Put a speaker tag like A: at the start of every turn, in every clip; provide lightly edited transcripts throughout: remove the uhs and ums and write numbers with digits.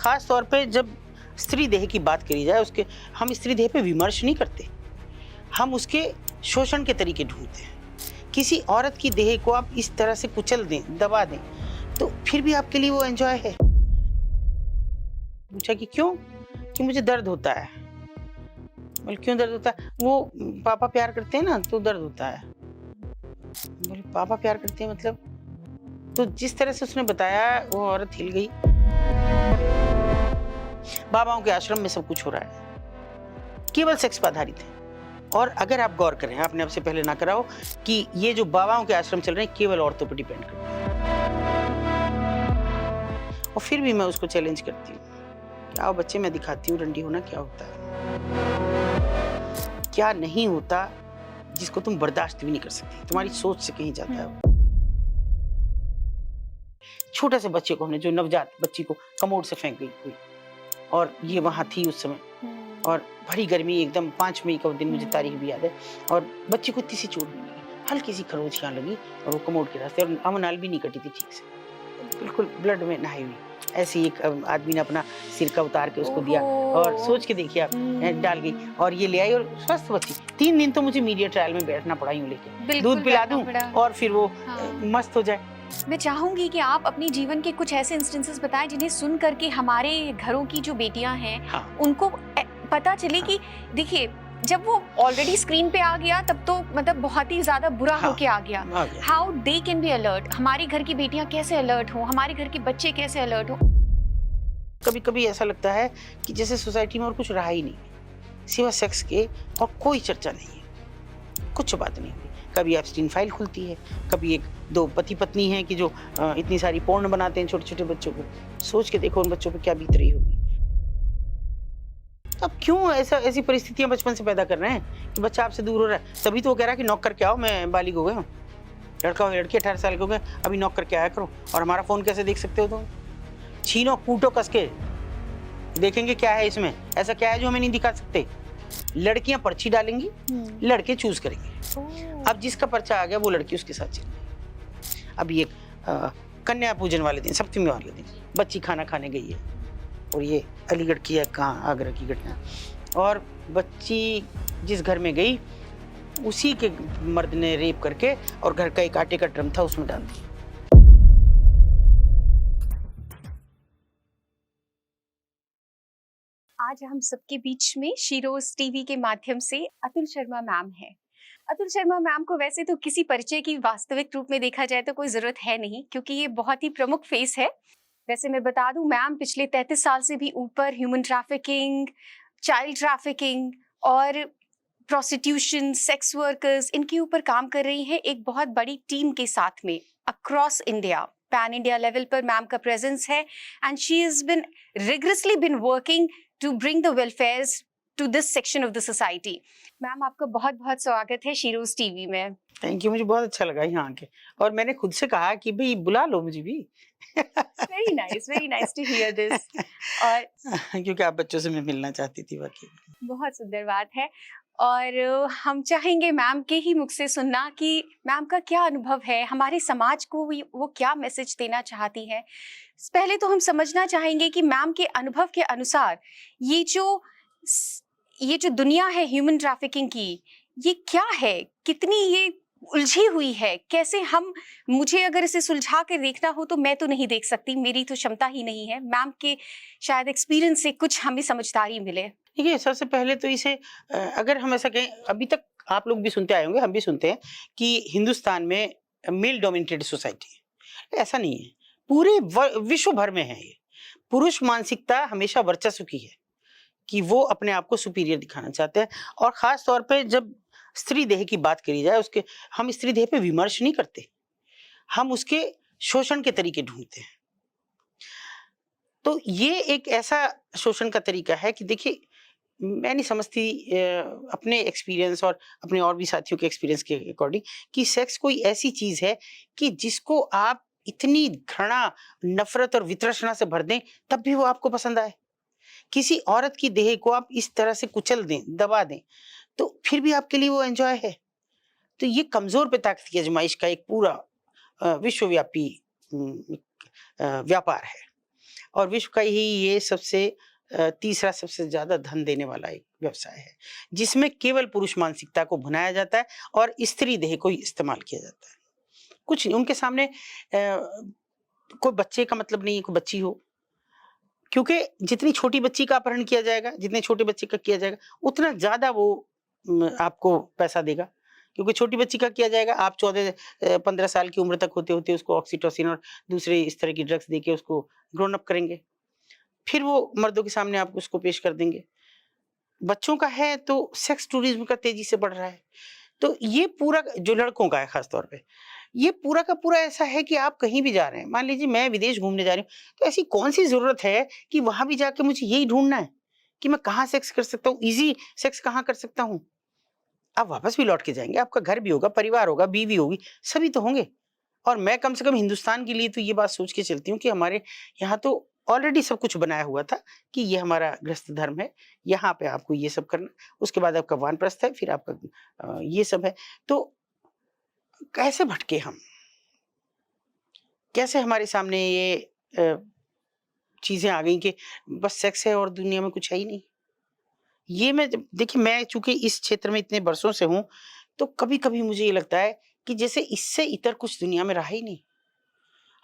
A: ख़ास तौर पे जब स्त्री देह की बात करी जाए, उसके हम स्त्री देह पे विमर्श नहीं करते, हम उसके शोषण के तरीके ढूंढते हैं। किसी औरत की देह को आप इस तरह से कुचल दें, दबा दें, तो फिर भी आपके लिए वो एंजॉय है। पूछा कि क्यों? कि मुझे दर्द होता है। बोले क्यों दर्द होता है? वो पापा प्यार करते हैं ना तो दर्द होता है। बोले पापा प्यार करते हैं मतलब? तो जिस तरह से उसने बताया वो औरत हिल गई। बाबाओं के आश्रम में सब कुछ हो रहा है, केवल सेक्स पर आधारित है। और अगर आप गौर करें, आपने आपसे पहले ना करा हो कि ये जो बाबाओं के आश्रम चल रहे हैं केवल औरतों पर डिपेंड करते हैं। और फिर भी मैं उसको चैलेंज करती हूँ, आओ बच्चे मैं दिखाती हूँ रंडी होना क्या होता है, क्या नहीं होता, जिसको तुम बर्दाश्त भी नहीं कर सकती, तुम्हारी सोच से कहीं जाता है। छोटे से बच्चे को हमने, जो नवजात बच्ची को कमोड से फेंक गई हुई, और ये वहां थी उस समय, और भरी गर्मी, एकदम 5 मई का दिन, मुझे तारीख भी याद है, और बच्ची को इतनी सी चोट भी नहीं लगी, हल्की सी खरोच यहाँ लगी, और वो कमोड के रास्ते, और अमनाल भी नहीं कटी थी ठीक से, बिल्कुल ब्लड में नहाई हुई। ऐसे एक आदमी ने अपना सिरका उतार के उसको दिया, और सोच के देखिए आप, डाल गई और ये ले आई, और स्वस्थ बच्ची। 3 दिन तो मुझे मीडिया ट्रायल में बैठना पड़ा यूं लेके, दूध पिला दूं और फिर वो मस्त हो जाए।
B: मैं चाहूंगी कि आप अपने जीवन के कुछ ऐसे इंस्टेंसेस बताएं जिन्हें सुन करके हमारे घरों की जो बेटियां हैं उनको पता चले कि देखिए, जब वो ऑलरेडी स्क्रीन पे आ गया तब तो मतलब बहुत ही ज्यादा बुरा होके आ गया। How they can be alert, हमारे घर की बेटियां कैसे अलर्ट हो, हमारे घर के बच्चे कैसे अलर्ट हो।
A: कभी कभी ऐसा लगता है कि जैसे सोसाइटी में और कुछ रहा ही नहीं, सिवा सेक्स के और कोई चर्चा नहीं है, कुछ बात नहीं हुई। कभी एप्स्टीन फाइल खुलती है, कभी एक दो पति पत्नी हैं कि जो इतनी सारी पोर्न बनाते हैं छोटे छोटे बच्चों को। सोच के देखो उन बच्चों पे क्या बीत रही होगी। अब क्यों ऐसी परिस्थितियां बचपन से पैदा कर रहे हैं कि बच्चा आपसे दूर हो रहा है? तभी तो वो कह रहा है कि नॉक करके आओ, मैं बालिग हो गया हूँ, लड़का हो लड़की 18 साल के हो गए, अभी नॉक करके आया करो। और हमारा फोन कैसे देख सकते हो तुम? छीनो, कूटो कस के, देखेंगे क्या है इसमें, ऐसा क्या है जो हमें नहीं दिखा सकते। लड़कियां पर्ची डालेंगी, लड़के चूज करेंगे। अब जिसका पर्चा आ गया वो लड़की उसके साथ चलेगी। अभी एक कन्या पूजन वाले दिन, सप्तमी वाले दिन, बच्ची खाना खाने गई है, और ये अलीगढ़ की है, कहाँ, आगरा की घटना। और बच्ची जिस घर में गई उसी के मर्द ने रेप करके, और घर का एक आटे का ड्रम था उसमें डाल दिया।
B: आज हम सबके बीच में शीरोज टीवी के माध्यम से अतुल शर्मा मैम है। अतुल शर्मा मैम को वैसे तो किसी परिचय की वास्तविक रूप में देखा जाए तो कोई जरूरत है नहीं, क्योंकि ये बहुत ही प्रमुख फेस है। वैसे मैं बता दूं, मैम पिछले 33 साल से भी ऊपर ह्यूमन ट्रैफिकिंग, चाइल्ड ट्रैफिकिंग और प्रोस्टिट्यूशन, सेक्स वर्कर्स, इनके ऊपर काम कर रही है एक बहुत बड़ी टीम के साथ में across India, pan India level पर मैम का प्रेजेंस है। And she has been rigorously been working to bring the welfares to this section of the society. Ma'am आपका बहुत बहुत स्वागत है शीरोज टीवी में।
A: थैंक यू, मुझे बहुत अच्छा लगा यहाँ आके, और मैंने खुद से कहा कि भाई बुला लो मुझे भी।
B: very nice to hear this. और
A: क्योंकि आप बच्चों से मैं मिलना चाहती थी, वाकई
B: बहुत सुंदर बात है। और हम चाहेंगे मैम के ही मुख से सुनना कि मैम का क्या अनुभव है, हमारे समाज को वो क्या मैसेज देना चाहती है। पहले तो हम समझना चाहेंगे कि मैम के अनुभव के अनुसार ये जो दुनिया है ह्यूमन ट्रैफिकिंग की, ये क्या है, कितनी ये उलझी हुई है, कैसे मुझे अगर इसे सुलझा कर देखना हो तो मैं तो नहीं देख सकती, मेरी तो क्षमता ही नहीं है। मैम के शायद एक्सपीरियंस से कुछ हमें समझदारी मिले।
A: देखिए, सबसे पहले तो इसे अगर हम ऐसा कहें, अभी तक आप लोग भी सुनते आए होंगे, हम भी सुनते हैं कि हिंदुस्तान में मेल डोमिनेटेड सोसाइटी है। ऐसा नहीं है, पूरे विश्व भर में है। ये पुरुष मानसिकता हमेशा वर्चस्व की है कि वो अपने आप को सुपीरियर दिखाना चाहते हैं, और खास तौर पे जब स्त्री देह की बात करी जाए, उसके हम स्त्री देह पे विमर्श नहीं करते, हम उसके शोषण के तरीके ढूंढते हैं। तो ये एक ऐसा शोषण का तरीका है कि देखिए, मैं नहीं समझती अपने एक्सपीरियंस और अपने और भी साथियों के एक्सपीरियंस के अकॉर्डिंग कि सेक्स कोई ऐसी चीज है कि जिसको आप इतनी घृणा, नफरत और वितृष्णा से भर दें तब भी वो आपको पसंद आए। किसी औरत की देह को आप इस तरह से कुचल दें, दबा दें, तो फिर भी आपके लिए वो एंजॉय है। तो ये कमजोर पे ताकत की आजमाइश का एक पूरा विश्वव्यापी व्यापार है। और विश्व का ही ये सबसे तीसरा सबसे ज्यादा धन देने वाला एक व्यवसाय है, जिसमें केवल पुरुष मानसिकता को भुनाया जाता है और स्त्री देह को ही इस्तेमाल किया जाता है। कुछ नहीं उनके सामने, कोई बच्चे का मतलब नहीं है कोई बच्ची हो, क्योंकि जितनी छोटी बच्ची का अपहरण किया जाएगा, जितने छोटे बच्चे का किया जाएगा, उतना ज्यादा वो आपको पैसा देगा। क्योंकि छोटी बच्ची का किया जाएगा, आप 14-15 साल की उम्र तक होते होते उसको ऑक्सीटोसिन और दूसरे इस तरह की ड्रग्स देके उसको ग्रोन अप करेंगे, फिर वो मर्दों के सामने आप उसको पेश कर देंगे। बच्चों का है तो सेक्स टूरिज्म का तेजी से बढ़ रहा है। तो ये पूरा जो लड़कों का है खास तौर पे, ये पूरा का पूरा ऐसा है कि आप कहीं भी जा रहे हैं, मान लीजिए मैं विदेश घूमने जा रही हूँ, तो ऐसी कौन सी जरूरत है कि वहां भी जाके मुझे यही ढूंढना है कि मैं कहाँ सेक्स कर सकता हूँ, इजी सेक्स कहाँ कर सकता हूँ। आप वापस भी लौट के जाएंगे, आपका घर भी होगा, परिवार होगा, बीवी होगी, सभी तो होंगे। और मैं कम से कम हिंदुस्तान के लिए तो ये बात सोच के चलती हूँ कि हमारे यहाँ तो ऑलरेडी सब कुछ बनाया हुआ था कि ये हमारा गृहस्थ धर्म है, यहाँ पे आपको ये सब करना, उसके बाद आपका वानप्रस्थ है, फिर आपका ये सब है। तो कैसे भटके हम, कैसे हमारे सामने ये चीजें आ गई कि बस सेक्स है और दुनिया में कुछ है ही नहीं। ये मैं देखिए, मैं चूंकि इस क्षेत्र में इतने वर्षों से हूं, तो कभी कभी मुझे ये लगता है कि जैसे इससे इतर कुछ दुनिया में रहा ही नहीं।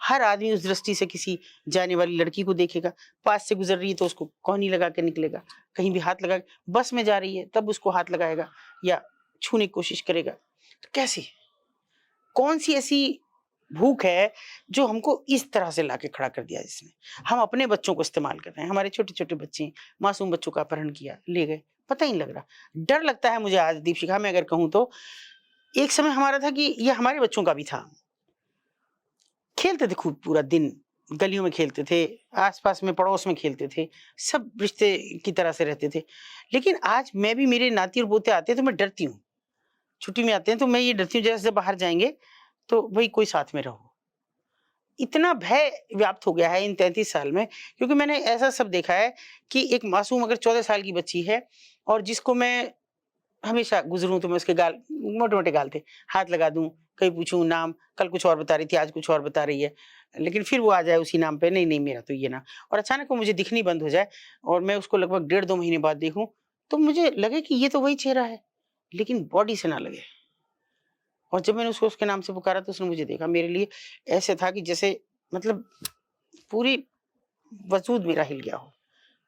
A: हर आदमी उस दृष्टि से किसी जाने वाली लड़की को देखेगा, पास से गुजर रही है तो उसको कोहनी लगा के निकलेगा, कहीं भी हाथ लगा, बस में जा रही है तब उसको हाथ लगाएगा या छूने की कोशिश करेगा। तो कैसे, कौन सी ऐसी भूख है जो हमको इस तरह से लाके खड़ा कर दिया, जिसने हम अपने बच्चों को इस्तेमाल कर रहे हैं। हमारे छोटे छोटे बच्चे, मासूम बच्चों का अपहरण किया, ले गए, पता ही नहीं लग रहा। डर लगता है मुझे आज दीपशिखा में अगर कहूँ तो, एक समय हमारा था कि ये हमारे बच्चों का भी था, खेलते थे खूब पूरा दिन, गलियों में खेलते थे, आसपास में पड़ोस में खेलते थे, सब रिश्ते की तरह से रहते थे। लेकिन आज मैं भी, मेरे नाती और पोते आते हैं तो मैं डरती हूँ, छुट्टी में आते हैं तो मैं ये डरती हूँ जैसे बाहर जाएंगे तो भाई कोई साथ में रहो। इतना भय व्याप्त हो गया है इन 33 साल में, क्योंकि मैंने ऐसा सब देखा है कि एक मासूम अगर 14 साल की बच्ची है और जिसको मैं हमेशा गुजरूं तो मैं उसके गाल, मोटे मोटे गाल थे, हाथ लगा दूं, कहीं पूछूं नाम, कल कुछ और बता रही थी, आज कुछ और बता रही है, लेकिन फिर वो आ जाए उसी नाम पे, नहीं नहीं मेरा तो ये ना, और अचानक वो मुझे दिखनी बंद हो जाए और मैं उसको लगभग 1.5-2 महीने बाद देखूं तो मुझे लगे कि ये तो वही चेहरा है, लेकिन बॉडी से ना लगे। और जब मैंने उसको उसके नाम से पुकारा तो उसने मुझे देखा, मेरे लिए ऐसे था कि जैसे मतलब पूरी वजूद मेरा हिल गया हो।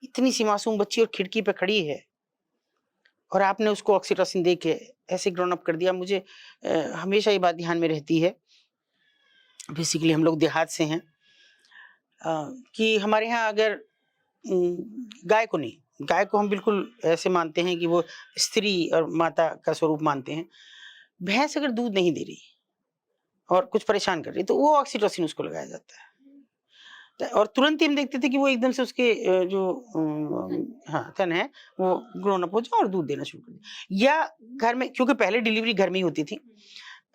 A: इतनी सी मासूम बच्ची और खिड़की पे खड़ी है और आपने उसको ऑक्सीटोसिन दे के ऐसे ग्रोन अप कर दिया। मुझे हमेशा ये बात ध्यान में रहती है, बेसिकली हम लोग देहात से हैं, कि हमारे यहाँ अगर गाय को नहीं, गाय को हम बिल्कुल ऐसे मानते हैं कि वो स्त्री और माता का स्वरूप मानते हैं। भैंस अगर दूध नहीं दे रही और कुछ परेशान कर रही तो वो ऑक्सीटोसिन उसको लगाया जाता है, और तुरंत ही हम देखते थे कि वो एकदम से उसके जो हाँ तन है वो ग्रोन अप हो जाए और दूध देना शुरू कर दे। या घर में, क्योंकि पहले डिलीवरी घर में ही होती थी,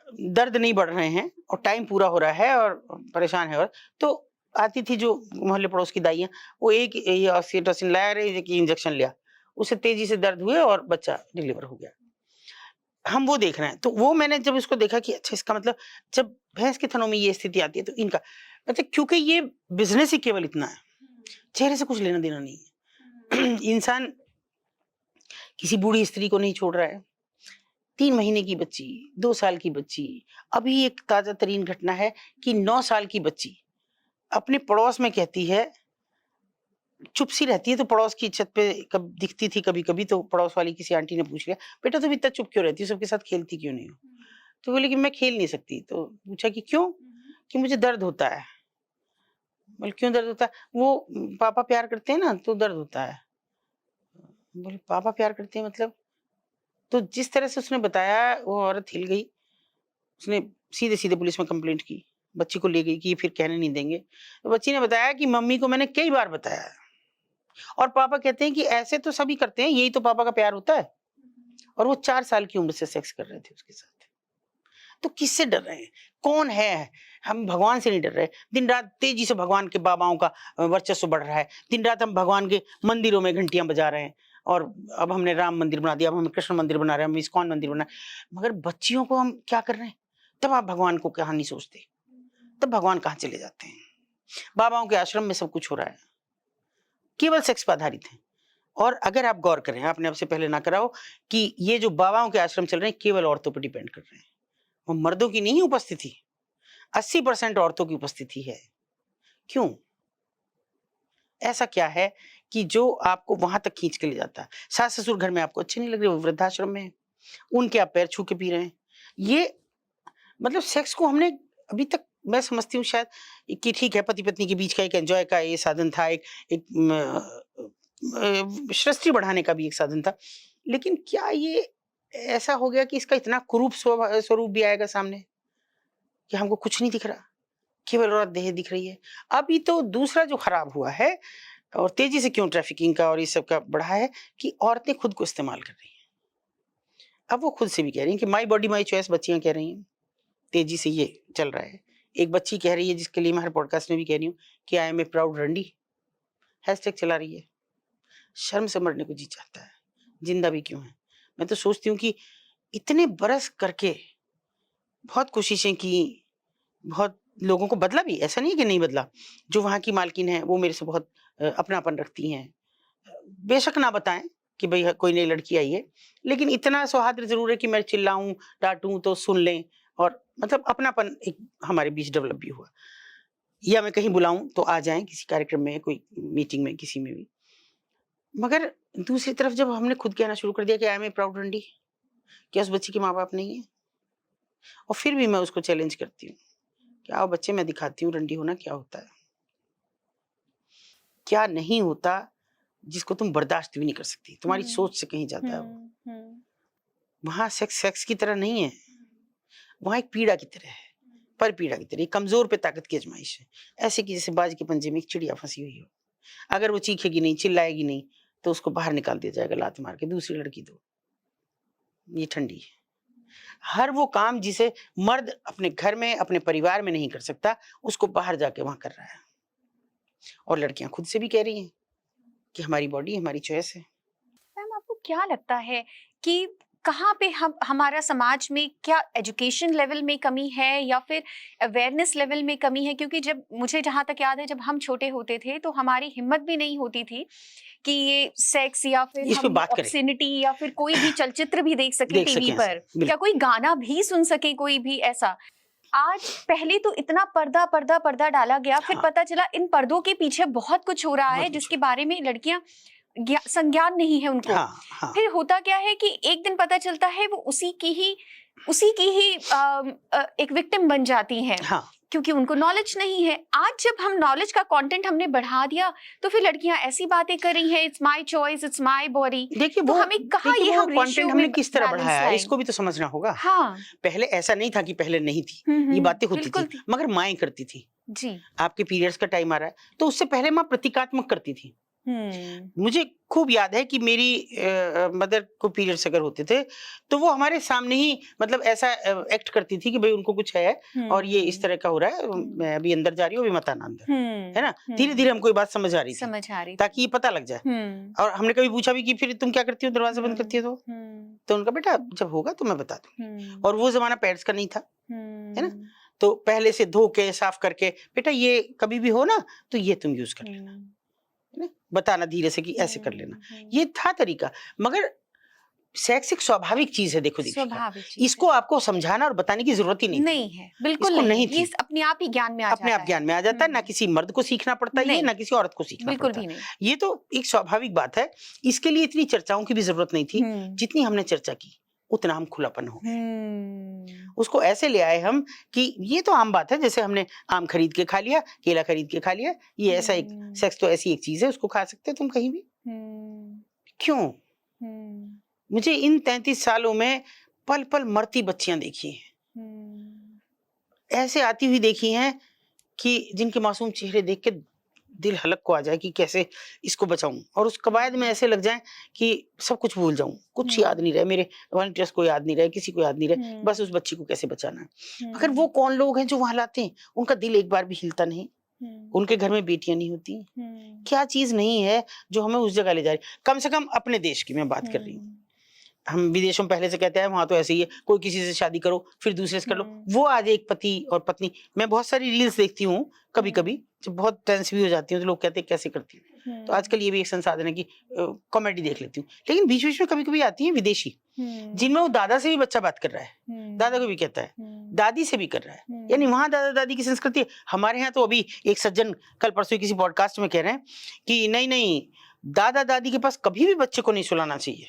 A: दर्द नहीं बढ़ रहे हैं और टाइम पूरा हो रहा है और परेशान है, और तो आती थी जो मोहल्ले पड़ोस की दाइयाँ, वो एक ये ऑक्सीटोसिन लाया रहे कि इंजेक्शन लिया, उससे तेजी से दर्द हुए और बच्चा डिलीवर हो गया। हम वो देख रहे हैं, तो वो मैंने जब इसको देखा कि अच्छा इसका मतलब जब भैंस के थनों में ये स्थिति आती है तो इनका मतलब, क्योंकि ये बिजनेस ही केवल इतना है, चेहरे से कुछ लेना देना नहीं है। इंसान किसी बूढ़ी स्त्री को नहीं छोड़ रहा है, 3 महीने की बच्ची, 2 साल की बच्ची, अभी एक ताजा तरीन घटना है कि 9 साल की बच्ची अपने पड़ोस में कहती है, चुप सी रहती है, तो पड़ोस की छत पे कब दिखती थी कभी कभी, तो पड़ोस वाली किसी आंटी ने पूछ लिया, बेटा तुम इतना चुप क्यों रहती हो, सबके साथ खेलती क्यों नहीं हो? तो बोले कि मैं खेल नहीं सकती। तो पूछा कि क्यों? कि मुझे दर्द होता है। बोले क्यों दर्द होता है? वो पापा प्यार करते हैं ना तो दर्द होता है। बोले पापा प्यार करते हैं मतलब? तो जिस तरह से उसने बताया वो औरत हिल गई, उसने सीधे सीधे पुलिस में कंप्लेंट की, बच्ची को ले गई कि ये फिर कहने नहीं देंगे। तो बच्ची ने बताया कि मम्मी को मैंने कई बार बताया है और पापा कहते हैं कि ऐसे तो सभी करते हैं, यही तो पापा का प्यार होता है। और वो 4 साल की उम्र से सेक्स कर रहे थे उसके साथ। तो किससे डर रहे हैं? कौन है? हम भगवान से नहीं डर रहे। दिन रात तेजी से भगवान के बाबाओं का वर्चस्व बढ़ रहा है। दिन रात हम भगवान के मंदिरों में घंटियां बजा रहे हैं, और अब हमने राम मंदिर बना दिया, अब हम कृष्ण मंदिर बना रहे हैं, हम इस्कॉन मंदिर बना, मगर बच्चियों को हम क्या कर रहे हैं? तब आप भगवान को कहाँ नहीं सोचते, तब भगवान कहाँ चले जाते हैं? बाबाओं के आश्रम में सब कुछ हो रहा है, केवल सेक्स पर आधारित हैं। और अगर आप गौर करें, आपने आपसे पहले ना करा हो, कि ये जो बाबाओं के आश्रम चल रहे हैं केवल औरतों पर डिपेंड कर रहे हैं, वो मर्दों की नहीं उपस्थिति, 80% औरतों की उपस्थिति है। क्यों? ऐसा क्या है कि जो आपको वहां तक खींच के ले जाता है? सास ससुर घर में आपको अच्छे नहीं लग रहे, वो वृद्धाश्रम में है, उनके आप पैर छू के पी रहे हैं। ये मतलब सेक्स को हमने अभी तक, मैं समझती हूँ शायद कि ठीक है, पति पत्नी के बीच का एक एंजॉय का ये साधन था, एक सृष्टि बढ़ाने का भी एक साधन था, लेकिन क्या ये ऐसा हो गया कि इसका इतना कुरूप स्वरूप भी आएगा सामने कि हमको कुछ नहीं दिख रहा, केवल औरत देह दिख रही है? अभी तो दूसरा जो खराब हुआ है, और तेजी से क्यों ट्रैफिकिंग का और इस सब का बढ़ा है, कि औरतें खुद को इस्तेमाल कर रही हैं। अब वो खुद से भी कह रही हैं कि माई बॉडी माई चॉइस, बच्चियां कह रही हैं, तेजी से ये चल रहा है। एक बच्ची कह रही है, जिसके लिए मैं हर पॉडकास्ट में भी कह रही हूँ, कि आई एम ए प्राउड रंडी, हैशटैग चला रही है। शर्म से मरने को जी चाहता है, जिंदा भी क्यों है। मैं तो सोचती हूँ कि इतने बरस करके बहुत कोशिशें की, बहुत लोगों को बदला भी, ऐसा नहीं है कि नहीं बदला। जो वहाँ की मालकिन है वो मेरे से बहुत अपनापन रखती हैं, बेशक ना बताएं कि भाई कोई नई लड़की आई है, लेकिन इतना सौहार्द जरूर है कि मैं चिल्लाऊं डांटूं तो सुन लें, और मतलब अपनापन एक हमारे बीच डेवलप भी हुआ। या मैं कहीं बुलाऊं तो आ जाएं, किसी कार्यक्रम में, कोई मीटिंग में, किसी में भी। मगर दूसरी तरफ जब हमने खुद कहना शुरू कर दिया कि आई एम ए प्राउड रंडी, क्या उस बच्ची के माँ बाप नहीं है? और फिर भी मैं उसको चैलेंज करती हूँ कि आओ बच्चे, मैं दिखाती हूँ रंडी होना क्या होता है, क्या नहीं होता, जिसको तुम बर्दाश्त भी नहीं कर सकती। तुम्हारी सोच से कहीं जाता है वो। वहां सेक्स की तरह नहीं है, वहां एक पीड़ा की तरह है, पर पीड़ा की तरह, कमजोर पे ताकत की आजमाइश है। ऐसे कि जैसे बाज के पंजे में एक चिड़िया फंसी हुई हो, अगर वो चीखेगी नहीं, चिल्लाएगी नहीं, तो उसको बाहर निकाल दिया जाएगा लात मार के, दूसरी लड़की दो। ये ठंडी है। हर वो काम जिसे मर्द अपने घर में, अपने परिवार में नहीं कर सकता, उसको बाहर जाके वहां कर रहा है। और लड़कियां खुद से भी कह रही हैं कि हमारी बॉडी हमारी चॉइस है।
B: मैम, आपको क्या लगता है कि कहाँ पे हम, हमारा समाज में क्या एजुकेशन लेवल में कमी है या फिर अवेयरनेस लेवल में कमी है? क्योंकि जब मुझे जहाँ तक याद है, जब हम छोटे होते थे तो हमारी हिम्मत भी नहीं होती थी कि ये सेक्स या फिर
A: इस पे
B: हम
A: बात करें,
B: ऑब्ससेनिटी या फिर कोई भी चलचित्र भी देख सके
A: देख
B: टीवी
A: सकें
B: पर,
A: ऐसा,
B: या कोई गाना भी सुन सके, कोई भी ऐसा। आज पहले तो इतना पर्दा पर्दा पर्दा डाला गया, फिर
A: हाँ,
B: पता चला इन पर्दों के पीछे बहुत कुछ हो रहा
A: बहुत
B: है
A: कुछ।
B: जिसके बारे में लड़कियां संज्ञान नहीं है उनको।
A: हाँ, हाँ,
B: फिर होता क्या है कि एक दिन पता चलता है वो उसी की ही एक विक्टिम बन जाती हैं,
A: हाँ।
B: क्योंकि उनको नॉलेज नहीं है। आज जब हम नॉलेज का कंटेंट हमने बढ़ा दिया, तो फिर लड़कियां ऐसी बातें कर रही हैं, it's my choice, it's my body.
A: देखिए
B: तो
A: वो,
B: हमें कहाँ ये हम
A: कंटेंट
B: रेशियो
A: हमने
B: में
A: किस तरह
B: बैलेंस
A: बढ़ाया है,
B: लाएं?
A: इसको भी तो समझना होगा।
B: हाँ,
A: पहले ऐसा नहीं था कि पहले नहीं थी, ये बातें होती
B: बिल्कुल
A: थी, मगर माएं करती थी।
B: जी।
A: आपके पीरियड्स का टाइम आ रहा है, तो उससे पहले माँ प्रतीकात्मक करती थी। मुझे खूब याद है कि मेरी मदर को पीरियड्स अगर होते थे, तो वो हमारे सामने ही मतलब ऐसा एक्ट करती थी कि भाई उनको कुछ है और ये इस तरह का हो रहा है, मैं अभी अंदर जा रही हूँ, अभी मत आना अंदर, है ना। धीरे धीरे हमको ये बात समझ आ रही थी, ताकि ये पता लग जाए। और हमने कभी पूछा भी कि फिर तुम क्या करती हो, दरवाजा बंद करती हो? तो उनका बेटा जब होगा तो मैं बता दूंगी। और वो जमाना पैड्स का नहीं था, है ना, तो पहले से धो के साफ करके, बेटा ये कभी भी हो ना तो ये तुम यूज कर लेना, है ना, बताना धीरे से कि ऐसे कर लेना, ये था तरीका। मगर सेक्स एक स्वाभाविक चीज है, देखो दीपिका, इसको आपको समझाना और बताने की जरूरत ही नहीं
B: है, बिल्कुल नहीं थी। ये अपने आप ही ज्ञान में आ जाता है,
A: अपने आप ज्ञान में आ जाता है, ना किसी मर्द को सीखना पड़ता है, ना किसी औरत को सीखना पड़ता है, ये तो एक स्वाभाविक बात है। इसके लिए इतनी चर्चाओं की भी जरूरत नहीं थी, जितनी हमने चर्चा की उतना हम खुलापन हो गए। उसको ऐसे ले आए हम कि ये तो आम बात है, जैसे हमने आम खरीद के खा लिया, केला खरीद के खा लिया, ये ऐसा एक सेक्स तो ऐसी एक चीज है, उसको खा सकते हो तुम कहीं भी। क्यों? मुझे इन 33 सालों में पल पल मरती बच्चियां देखी हैं, ऐसे आती हुई देखी हैं कि जिनके मासूम चेहरे देख के दिल हलक को आ जाए कि कैसे इसको बचाऊं, और उस कवायद में ऐसे लग जाए कि सब कुछ भूल जाऊं, कुछ याद नहीं रहे, मेरे वॉलंटियर्स को याद नहीं रहे, किसी को याद नहीं रहे, बस उस बच्ची को कैसे बचाना है। मगर वो कौन लोग हैं जो वहां लाते हैं, उनका दिल एक बार भी हिलता नहीं, उनके घर में बेटियां नहीं होती, क्या चीज नहीं है जो हमें उस जगह ले जा रही। कम से कम अपने देश की मैं बात कर रही हूँ, हम विदेशों में पहले से कहते हैं वहां तो ऐसे ही है, कोई किसी से शादी करो फिर दूसरे से कर लो, वो आज एक पति और पत्नी, मैं बहुत सारी रील्स देखती हूँ कभी कभी, जब बहुत टेंस भी हो जाती हूँ तो लोग कहते हैं कैसे करती हूँ, तो आजकल ये भी एक संसाधन है कि कॉमेडी देख लेती हूँ। लेकिन बीच बीच में कभी कभी आती है विदेशी, जिनमें वो दादा से भी बच्चा बात कर रहा है, दादा को भी कहता है, दादी से भी कर रहा है, यानी वहां दादा दादी की संस्कृति है। हमारे यहाँ तो अभी एक सज्जन कल परसों किसी पॉडकास्ट में कह रहे हैं कि नहीं नहीं, दादा दादी के पास कभी भी बच्चे को नहीं सुलाना चाहिए।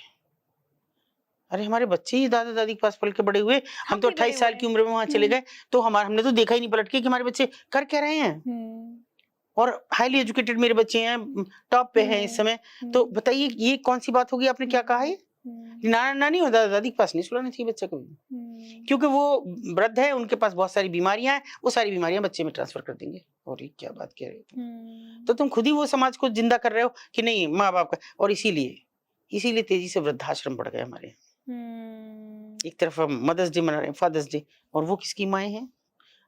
A: अरे हमारे बच्चे ही दादा दादी के पास पल के बड़े हुए, हम तो 28 साल की उम्र में वहां चले गए, तो हमने तो देखा ही नहीं पलट के कि हमारे बच्चे कर क्या रहे हैं। और हाईली एजुकेटेड मेरे बच्चे हैं, टॉप पे हैं इस समय। तो बताइए ये कौन सी बात होगी, आपने क्या कहा है? नाना नानी और दादा दादी के पास नहीं सुलाना चाहिए बच्चे को, क्योंकि वो वृद्ध है, उनके पास बहुत सारी बीमारियां हैं, वो सारी बीमारियां बच्चे में ट्रांसफर कर देंगे। और ये क्या बात कह रहे हो? तो तुम खुद ही वो समाज को जिंदा कर रहे हो कि नहीं माँ बाप का। और इसीलिए तेजी से वृद्धाश्रम बढ़ गए हमारे। एक तरफ हम मदर्स डे मना रहे हैं, फादर्स डे, और वो किसकी माएँ हैं?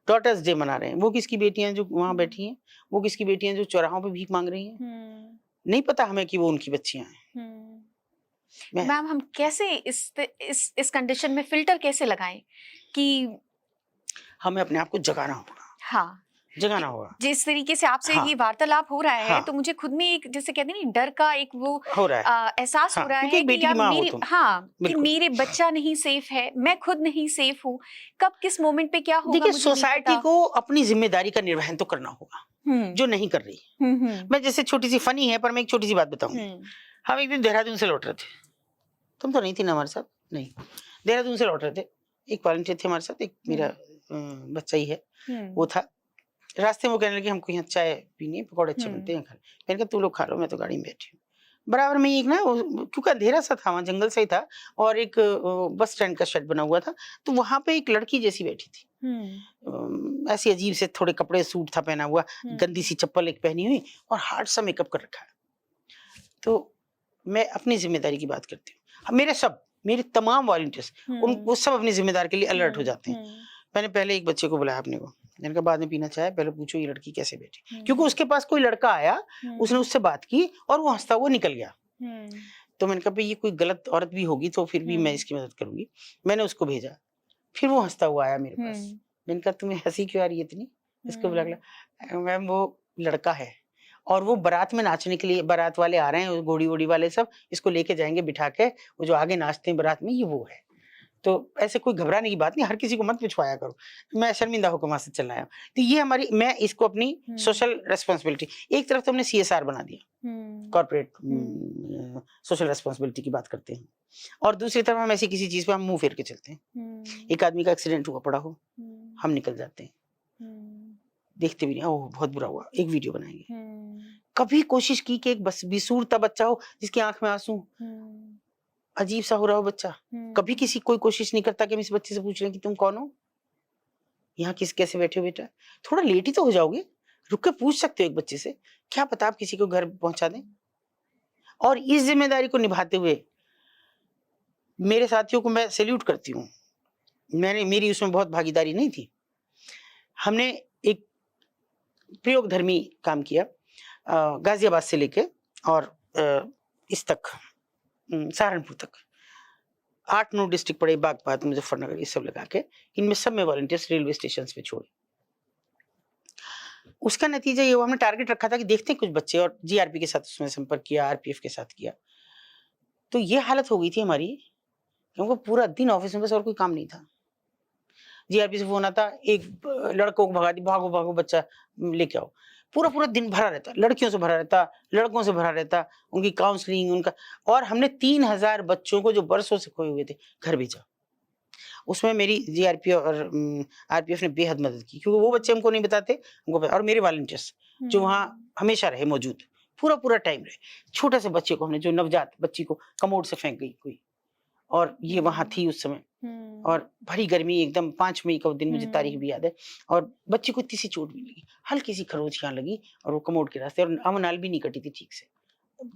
A: डॉटर्स डे मना रहे हैं, वो किसकी बेटियां जो वहां बैठी हैं, वो किसकी बेटियां जो चौराहों पे भीख मांग रही हैं। नहीं पता हमें कि वो उनकी बच्चियां हैं।
B: मैम हम कैसे इस कंडीशन में फिल्टर कैसे लगाएं कि
A: हमें अपने आप को जगाना होगा।
B: हाँ,
A: जगाना होगा।
B: जिस तरीके से आपसे ये वार्तालाप हो रहा है, तो मुझे खुद में एक जैसे कहते हैं ना डर का एक वो
A: हो रहा है,
B: एहसास हो रहा है कि यार कि मेरे बच्चा नहीं सेफ है, मैं खुद नहीं सेफ हूँ। कब किस मोमेंट पे क्या होगा?
A: देखिए सोसाइटी को अपनी जिम्मेदारी का निर्वहन तो करना होगा, जो नहीं कर रही। मैं जैसे छोटी सी फनी है पर मैं एक छोटी सी बात बताऊं। हम एक दिन देहरादून से लौट रहे थे, तुम तो नहीं थी ना हमारे साथ, नहीं, देहरादून से लौट रहे थे, एक वॉलंटियर थे हमारे साथ, एक मेरा बच्चा ही है वो था। रास्ते में वो कहने लगे हमको यहाँ चाय पीनी है, पकौड़े अच्छे बनते हैं खा। मैंने कहा तुम लोग खा लो, मैं तो गाड़ी में बैठी हूँ। बराबर में एक ना, क्योंकि अंधेरा सा था वहाँ, जंगल सा ही था, और एक बस स्टैंड का शेड बना हुआ था, तो वहां पे एक लड़की जैसी बैठी थी। ऐसी अजीब से थोड़े कपड़े, सूट था पहना हुआ, गंदी सी चप्पल एक पहनी हुई, और हार्ड सा मेकअप कर रखा है। तो मैं अपनी जिम्मेदारी की बात करती हूँ, मेरे तमाम वॉलंटियर्स वो सब अपनी जिम्मेदारी के लिए अलर्ट हो जाते हैं। मैंने पहले एक बच्चे को बुलाया अपने को, मैंने कहा बाद में पीना चाहे, पहले पूछो ये लड़की कैसे बैठी, क्योंकि उसके पास कोई लड़का आया, उसने उससे बात की और वो हंसता हुआ निकल गया। तो मैंने कहा भाई ये कोई गलत औरत भी होगी तो फिर भी मैं इसकी मदद करूंगी। मैंने उसको भेजा, फिर वो हंसता हुआ आया मेरे पास। मैंने कहा तुम्हें हंसी क्यों आ रही है इतनी? इसको बुला, मैम वो लड़का है और वो बारात में नाचने के लिए, बारात वाले आ रहे हैं, घोड़ी वोड़ी वाले सब इसको लेके जाएंगे बिठा के, वो जो आगे नाचते हैं बारात में, ये वो है। तो ऐसे कोई घबराने की बात नहीं, हर किसी को मत पिछवाया करो, मैं शर्मिंदा होकर वहां से चलना है। तो ये हमारी, मैं इसको अपनी सोशल रेस्पॉन्सिबिलिटी, एक तरफ तो हमने CSR बना दिया, कॉर्पोरेट सोशल रेस्पॉन्सिबिलिटी की बात करते हैं, और दूसरी तरफ हम ऐसी किसी चीज पे हम मुंह फेर के चलते हैं। एक आदमी का एक्सीडेंट हुआ पड़ा हो, हम निकल जाते हैं, देखते भी नहीं, ओह बहुत बुरा हुआ, एक वीडियो बनाएंगे। कभी कोशिश की कि एक बस बेसूरता बच्चा हो जिसकी आंख में आंसू, अजीब सा हो रहा हो बच्चा, कभी कोई कोशिश नहीं करता कि हम इस बच्चे से पूछ लें कि तुम कौन हो, यहाँ कैसे बैठे हो बेटा? थोड़ा लेट ही तो हो जाओगे, रुक के पूछ सकते हो एक बच्चे से, क्या पता आप किसी को घर पहुंचा दें। और इस जिम्मेदारी को निभाते हुए मेरे साथियों को मैं सैल्यूट करती हूँ। मेरी उसमें बहुत भागीदारी नहीं थी। हमने एक प्रयोगधर्मी काम किया, गाजियाबाद से लेके और इस तक, सहारनपुर तक, 8-9 डिस्ट्रिक्ट पड़े, बागपत, मुजफ्फरनगर, ये सब लगा के, इनमें सब में वॉलंटियर्स रेलवे स्टेशन पे छोड़े। उसका नतीजा ये हुआ, हमने टारगेट रखा था कि देखते हैं कुछ बच्चे, और GRP के साथ उसमें संपर्क किया, RPF के साथ किया। तो ये हालत हो गई थी हमारी, क्योंकि पूरा दिन ऑफिस में बस और कोई काम नहीं था। GRP से फोन आता, एक लड़कों को भगा दी, भागो भागो बच्चा लेके आओ। पूरा दिन भरा रहता, लड़कियों से भरा रहता, लड़कों से भरा रहता, उनकी काउंसलिंग, उनका। और हमने 3000 बच्चों को जो बरसों से खोए हुए थे घर भेजा। उसमें मेरी GRP और RPF ने बेहद मदद की, क्योंकि वो बच्चे हमको नहीं बताते, और मेरे वॉलंटियर्स जो वहाँ हमेशा रहे मौजूद, पूरा टाइम रहे। छोटे से बच्चे को हमने, जो नवजात बच्ची को कमोड से फेंक गई कोई, और ये वहां थी उस समय, और भरी गर्मी, एकदम 5 मई का दिन, मुझे तारीख भी याद है, और बच्ची को इतनी सी चोट भी लगी, हल्की सी खरोच यहाँ लगी, और वो कमोड के रास्ते, और अमनाल भी नहीं कटी थी ठीक से,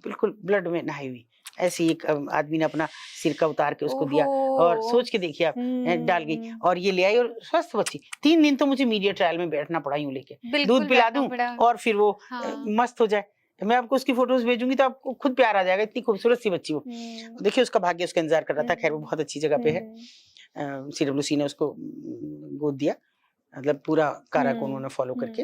A: बिल्कुल ब्लड में नहाई हुई। ऐसे एक आदमी ने अपना सिरका उतार के उसको दिया, और सोच के देखिए आप, डाल गई, और ये ले आई, और स्वस्थ बच्ची। 3 दिन तो मुझे मीडिया ट्रायल में बैठना पड़ा यूं लेके, दूध पिला दूं और फिर वो मस्त हो जाए। मैं आपको उसकी फोटोज भेजूंगी तो आपको खुद प्यार आ जाएगा, इतनी खूबसूरत सी बच्ची वो। देखिए उसका भाग्य उसका इंतजार कर रहा था, खैर वो बहुत अच्छी जगह पे है। CWC ने उसको गोद दिया, मतलब पूरा कारा को उन्होंने फॉलो करके।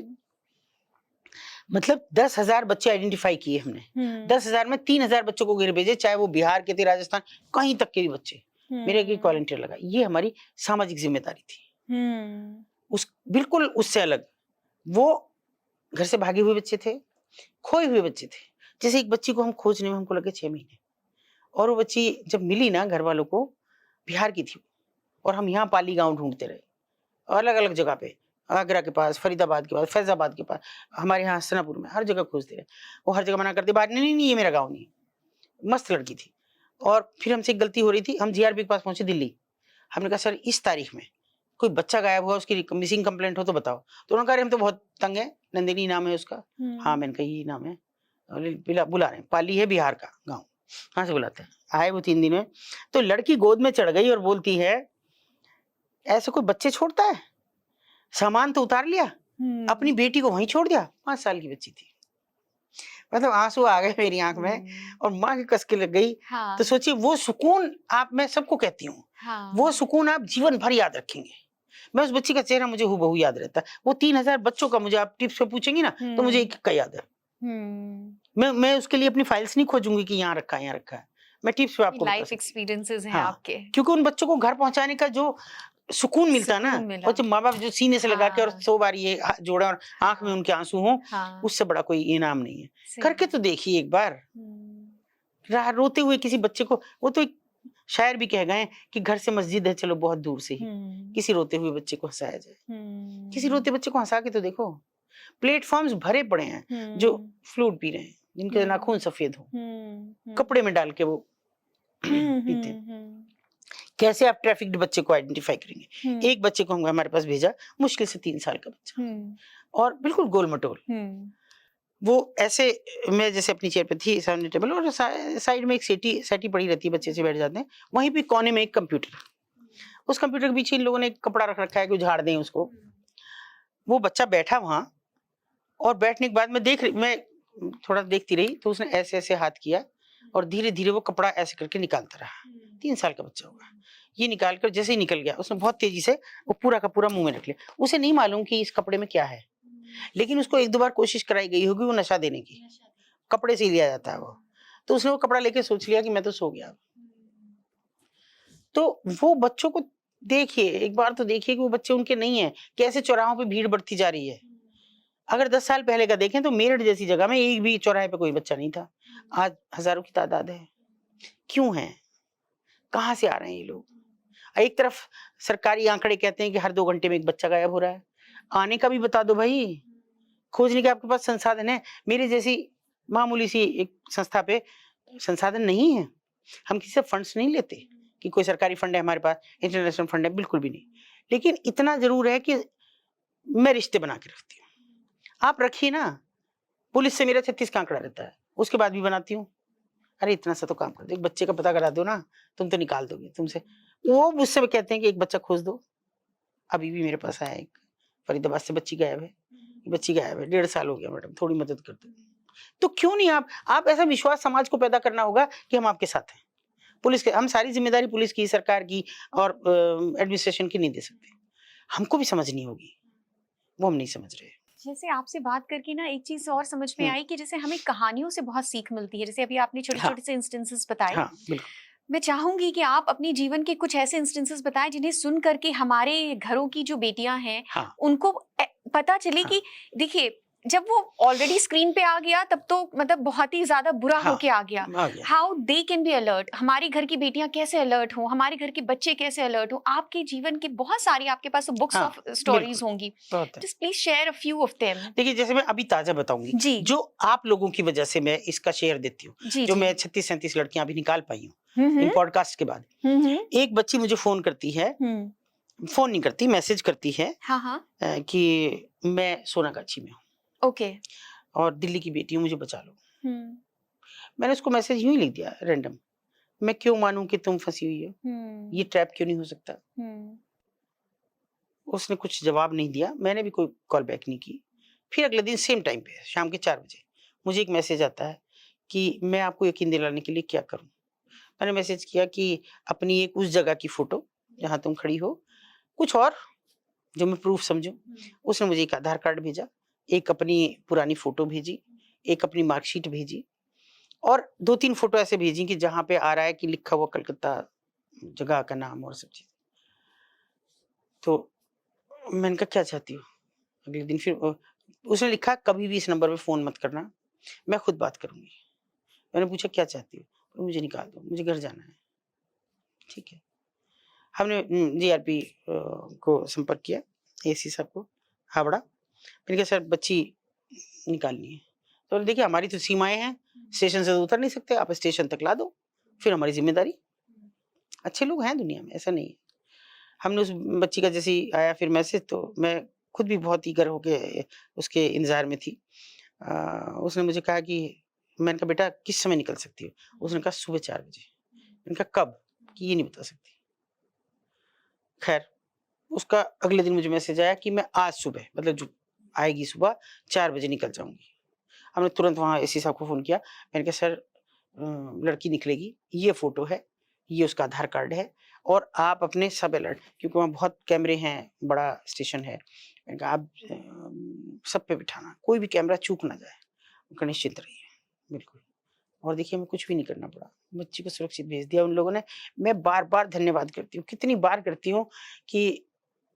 A: मतलब 10,000 बच्चे आइडेंटिफाई किए हमने। 10,000 में 3,000 बच्चों को घर भेजे, चाहे वो बिहार के थे, राजस्थान, कहीं तक के भी बच्चे। मेरे एक वॉलंटियर लगा। ये हमारी सामाजिक जिम्मेदारी थी। उस बिल्कुल उससे अलग, वो घर से भागे हुए बच्चे थे, खोए हुए बच्चे थे। जैसे एक बच्ची को हम खोजने में हमको लगे 6 महीने, और वो बच्ची जब मिली ना घर वालों को, बिहार की थी, और हम यहाँ पाली गांव ढूंढते रहे, अलग अलग जगह पे, आगरा के पास, फरीदाबाद के पास, फैजाबाद के पास, हमारे यहाँ हसनापुर में, हर जगह खोजते रहे। वो हर जगह मना करते, बात नहीं नहीं ये मेरा गाँव नहीं। मस्त लड़की थी। और फिर हमसे एक गलती हो रही थी, हम जीआरपी के पास पहुंचे दिल्ली। हमने कहा सर इस तारीख में कोई बच्चा गायब हुआ, उसकी मिसिंग कंप्लेंट हो तो बताओ। तो उन्होंने कहा हम तो बहुत तंग है, नंदिनी नाम है उसका। हाँ, मैंने कहा यही नाम है, बुला रहे हैं, पाली है, बिहार का गाँव, कहाँ से बुलाते हैं। आए वो 3 दिन में, तो लड़की गोद में चढ़ गई और बोलती है ऐसे कोई बच्चे छोड़ता है, सामान तो उतार लिया, अपनी बेटी को वहीं छोड़ दिया। 5 साल की बच्ची थी। मतलब आंसू आ गए मेरी आंख में, और माँ की कस के लग गई।
B: हाँ।
A: तो सोचिए वो सुकून, आप, मैं सबको कहती हूँ,
B: हाँ।
A: वो सुकून आप जीवन भर याद रखेंगे। मैं उस बच्ची का चेहरा मुझे हूबहू याद रहता है। वो 3,000 बच्चों का मुझे आप टिप्स पे पूछेंगी ना, तो मुझे एक का याद है। मैं उसके लिए अपनी फाइल्स नहीं खोजूंगी कि यहाँ रखा है, यहाँ रखा है। मैं टिप्स पे आपको
B: लाइफ एक्सपीरियंसेस हैं आपके,
A: क्योंकि उन बच्चों को घर पहुंचाने का जो सुकून मिलता है ना, और जब माँ बाप जो सीने से लगा के और 100 बार ये जोड़े और आंख में उनके आंसू हों, उससे बड़ा कोई इनाम नहीं है। करके तो देखिए एक बार, रोते हुए किसी बच्चे को, वो तो एक शायर भी कह गए कि घर से मस्जिद है चलो बहुत दूर से ही, किसी रोते हुए बच्चे को हंसाया जाए। किसी रोते बच्चे को हंसा के तो देखो। प्लेटफॉर्म्स भरे पड़े हैं जो फ्लूइड पी रहे हैं, जिनके नाखून सफेद हो, कपड़े में डाल के वो पीते हैं। कैसे आप ट्रैफिक्ड बच्चे को आइडेंटिफाई करेंगे? एक बच्चे को हमारे पास भेजा, मुश्किल से 3 साल का बच्चा, और बिल्कुल गोल मटोल। वो ऐसे, मैं जैसे अपनी चेयर पे थी सामने टेबल, और साइड में एक सेटी पड़ी रहती है, बच्चे से बैठ जाते हैं, वहीं पे कोने में एक कंप्यूटर, उस कंप्यूटर के पीछे इन लोगों ने एक कपड़ा रख रखा है कि झाड़ दें उसको। वो बच्चा बैठा वहां, और बैठने के बाद मैं थोड़ा देखती रही, तो उसने ऐसे ऐसे हाथ किया, और धीरे धीरे वो कपड़ा ऐसे करके निकालता रहा। 3 साल का बच्चा होगा। ये निकाल कर जैसे ही निकल गया, उसने बहुत तेजी से वो पूरा का पूरा मुंह में रख लिया। उसे नहीं मालूम कि इस कपड़े में क्या है, लेकिन उसको 1-2 बार कोशिश कराई गई होगी वो नशा देने की, कपड़े से ही लिया जाता है वो। तो उसने वो कपड़ा लेके सोच लिया कि मैं तो सो गया। तो वो बच्चों को देखिए, एक बार तो देखिए कि वो बच्चे उनके नहीं है, कैसे चौराहों पे भीड़ बढ़ती जा रही है। अगर 10 साल पहले का देखें तो मेरठ जैसी जगह में एक भी चौराहे पे कोई बच्चा नहीं था, आज हजारों की तादाद है। क्यों है? कहाँ से आ रहे हैं ये लोग? एक तरफ सरकारी आंकड़े कहते हैं कि हर 2 घंटे में एक बच्चा गायब हो रहा है। आने का भी बता दो भाई, खोजने के आपके पास संसाधन है। मेरी जैसी मामूली सी एक संस्था पे संसाधन नहीं है, हम किसी से फंड्स नहीं लेते कि कोई सरकारी फंड है हमारे पास, इंटरनेशनल फंड है, बिल्कुल भी नहीं। लेकिन इतना जरूर है कि मैं रिश्ते बना के रखती हूँ। आप रखिए ना, पुलिस से मेरा 36 का आंकड़ा रहता है, उसके बाद भी बनाती हूँ। अरे इतना सा तो काम कर दो, एक बच्चे का पता करा दो ना, तुम तो निकाल दोगे तुमसे। वो मुझसे कहते हैं कि एक बच्चा खोज दो। अभी भी मेरे पास आया एक, फरीदाबाद से बच्ची गायब है, बच्ची गायब है, 1.5 साल हो गया मैडम, थोड़ी मदद कर दो। तो क्यों नहीं आप ऐसा विश्वास समाज को पैदा करना होगा कि हम आपके साथ हैं। पुलिस के, हम सारी जिम्मेदारी पुलिस की, सरकार की और एडमिनिस्ट्रेशन की नहीं दे सकते, हमको भी समझनी होगी, वो हम नहीं समझ रहे।
B: जैसे आपसे बात करके ना एक चीज और समझ में आई कि जैसे हमें कहानियों से बहुत सीख मिलती है, जैसे अभी आपने छोटे-छोटे से इंस्टेंसेस बताए।
A: हाँ, बिल्कुल।
B: मैं चाहूंगी कि आप अपने जीवन के कुछ ऐसे इंस्टेंसेस बताएं जिन्हें सुन करके हमारे घरों की जो बेटियां हैं उनको पता चले कि देखिए, जब वो ऑलरेडी स्क्रीन पे आ गया तब तो मतलब बहुत ही ज्यादा बुरा होके आ गया। How they can be alert, हमारी घर की बेटियां कैसे अलर्ट हो, हमारे घर के बच्चे कैसे अलर्ट हो। आपके जीवन की बहुत सारी, आपके पास बुक्स ऑफ स्टोरीज होंगी, just please share a few of them.
A: देखिए, जैसे मैं अभी ताजा बताऊंगी जो आप लोगों की वजह से मैं इसका शेयर देती हूँ, जो मैं 36-37 लड़कियां अभी निकाल पाई हूँ इन पॉडकास्ट के बाद। एक बच्ची मुझे फोन करती है, फोन नहीं करती, मैसेज करती है कि मैं सोनागाछी में हूँ, ओके, और दिल्ली की बेटी हूँ, मुझे बचा लो। मैंने उसको मैसेज यूं ही लिख दिया रैंडम, मैं क्यों मानूं कि तुम फंसी हुई हो, ये ट्रैप क्यों नहीं हो सकता। उसने कुछ जवाब नहीं दिया, मैंने भी कोई कॉल बैक नहीं की। फिर अगले दिन सेम टाइम पे शाम के 4 बजे मुझे एक मैसेज आता है कि मैं आपको यकीन दिलाने के लिए क्या करूं। मैंने मैसेज किया कि अपनी एक उस जगह की फोटो जहां तुम खड़ी हो, कुछ और जो मैं प्रूफ समझूं। उसने मुझे एक आधार कार्ड भेजा, एक अपनी पुरानी फोटो भेजी, एक अपनी मार्कशीट भेजी और 2-3 फोटो ऐसे भेजी कि जहाँ पे आ रहा है कि लिखा हुआ कलकत्ता जगह का नाम और सब चीज़। तो मैंने कहा क्या चाहती हो? अगले दिन फिर उसने लिखा कभी भी इस नंबर पे फ़ोन मत करना, मैं खुद बात करूँगी। मैंने पूछा क्या चाहती हो? तो मुझे निकाल दो, मुझे घर जाना है। ठीक है। हमने जीआरपी को संपर्क किया, एसी साहब को, हावड़ा। मैंने कहा सर बच्ची निकालनी है। तो बोले देखिए हमारी तो सीमाएँ हैं, स्टेशन से तो उतर नहीं सकते, आप स्टेशन तक ला दो, फिर हमारी ज़िम्मेदारी। अच्छे लोग हैं दुनिया में, ऐसा नहीं है। हमने उस बच्ची का जैसे ही आया फिर मैसेज तो मैं खुद भी बहुत ईगर होके उसके इंतज़ार में थी। उसने मुझे कहा कि मैंने कहा बेटा किस समय निकल सकती हो? उसने कहा सुबह 4 बजे। मैंने कहा कब? कि ये नहीं बता सकती। खैर उसका अगले दिन मुझे मैसेज आया कि मैं आज सुबह मतलब जो आएगी सुबह 4 बजे निकल जाऊँगी। हमने तुरंत वहाँ एसी साहब को फ़ोन किया। मैंने कहा सर लड़की निकलेगी, ये फ़ोटो है, ये उसका आधार कार्ड है और आप अपने सब अलर्ट क्योंकि वहाँ बहुत कैमरे हैं, बड़ा स्टेशन है। मैंने कहा आप सब पे बिठाना, कोई भी कैमरा चूक ना जाए। उनका निश्चिंत रहिए, बिल्कुल। और देखिए हमें कुछ भी नहीं करना पड़ा, बच्ची को सुरक्षित भेज दिया उन लोगों ने। मैं बार-बार धन्यवाद करती हूँ, कितनी बार करती हूँ कि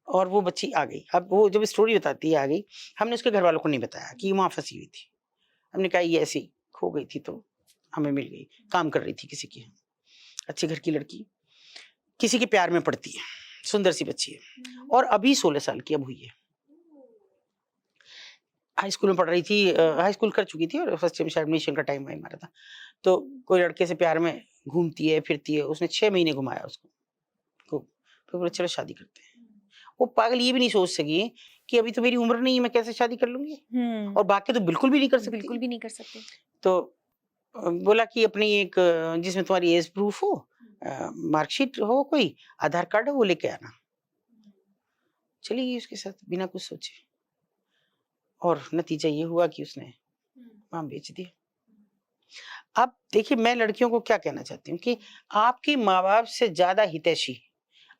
A: और वो बच्ची आ गई। अब वो जब स्टोरी बताती है आ गई, हमने उसके घरवालों को नहीं बताया कि वहाँ फँसी हुई थी। हमने कहा ये ऐसे ही खो गई थी तो हमें मिल गई, काम कर रही थी किसी के यहाँ। अच्छे घर की लड़की, किसी के प्यार में पड़ती है, सुंदर सी बच्ची है और अभी 16 साल की अब हुई है। हाई स्कूल में पढ़ रही थी, हाई स्कूल कर चुकी थी और फर्स्ट ईयर में शायद एडमिशन का टाइम वाइम आ रहा था। तो कोई लड़के से प्यार में घूमती है, फिरती है, उसने 6 महीने घुमाया उसको, खूब। फिर बोले चलो शादी करते हैं। वो पागल ये भी नहीं सोच सकी कि अभी तो मेरी उम्र नहीं है, मैं कैसे शादी कर लूँगी? और बाकी तो बिल्कुल भी नहीं कर सकती।
B: बिल्कुल भी नहीं कर सकते।
A: तो बोला कि अपनी एक जिसमें तुम्हारी एज प्रूफ हो, मार्कशीट हो कोई, आधार कार्ड हो वो लेके आना। चली गई उसके साथ बिना कुछ सोचे और नतीजा ये हुआ कि उसने वहाँ बेच दिया। अब देखिए मैं लड़कियों को क्या कहना चाहती हूँ कि आपके माँ-बाप से ज़्यादा हितैषी,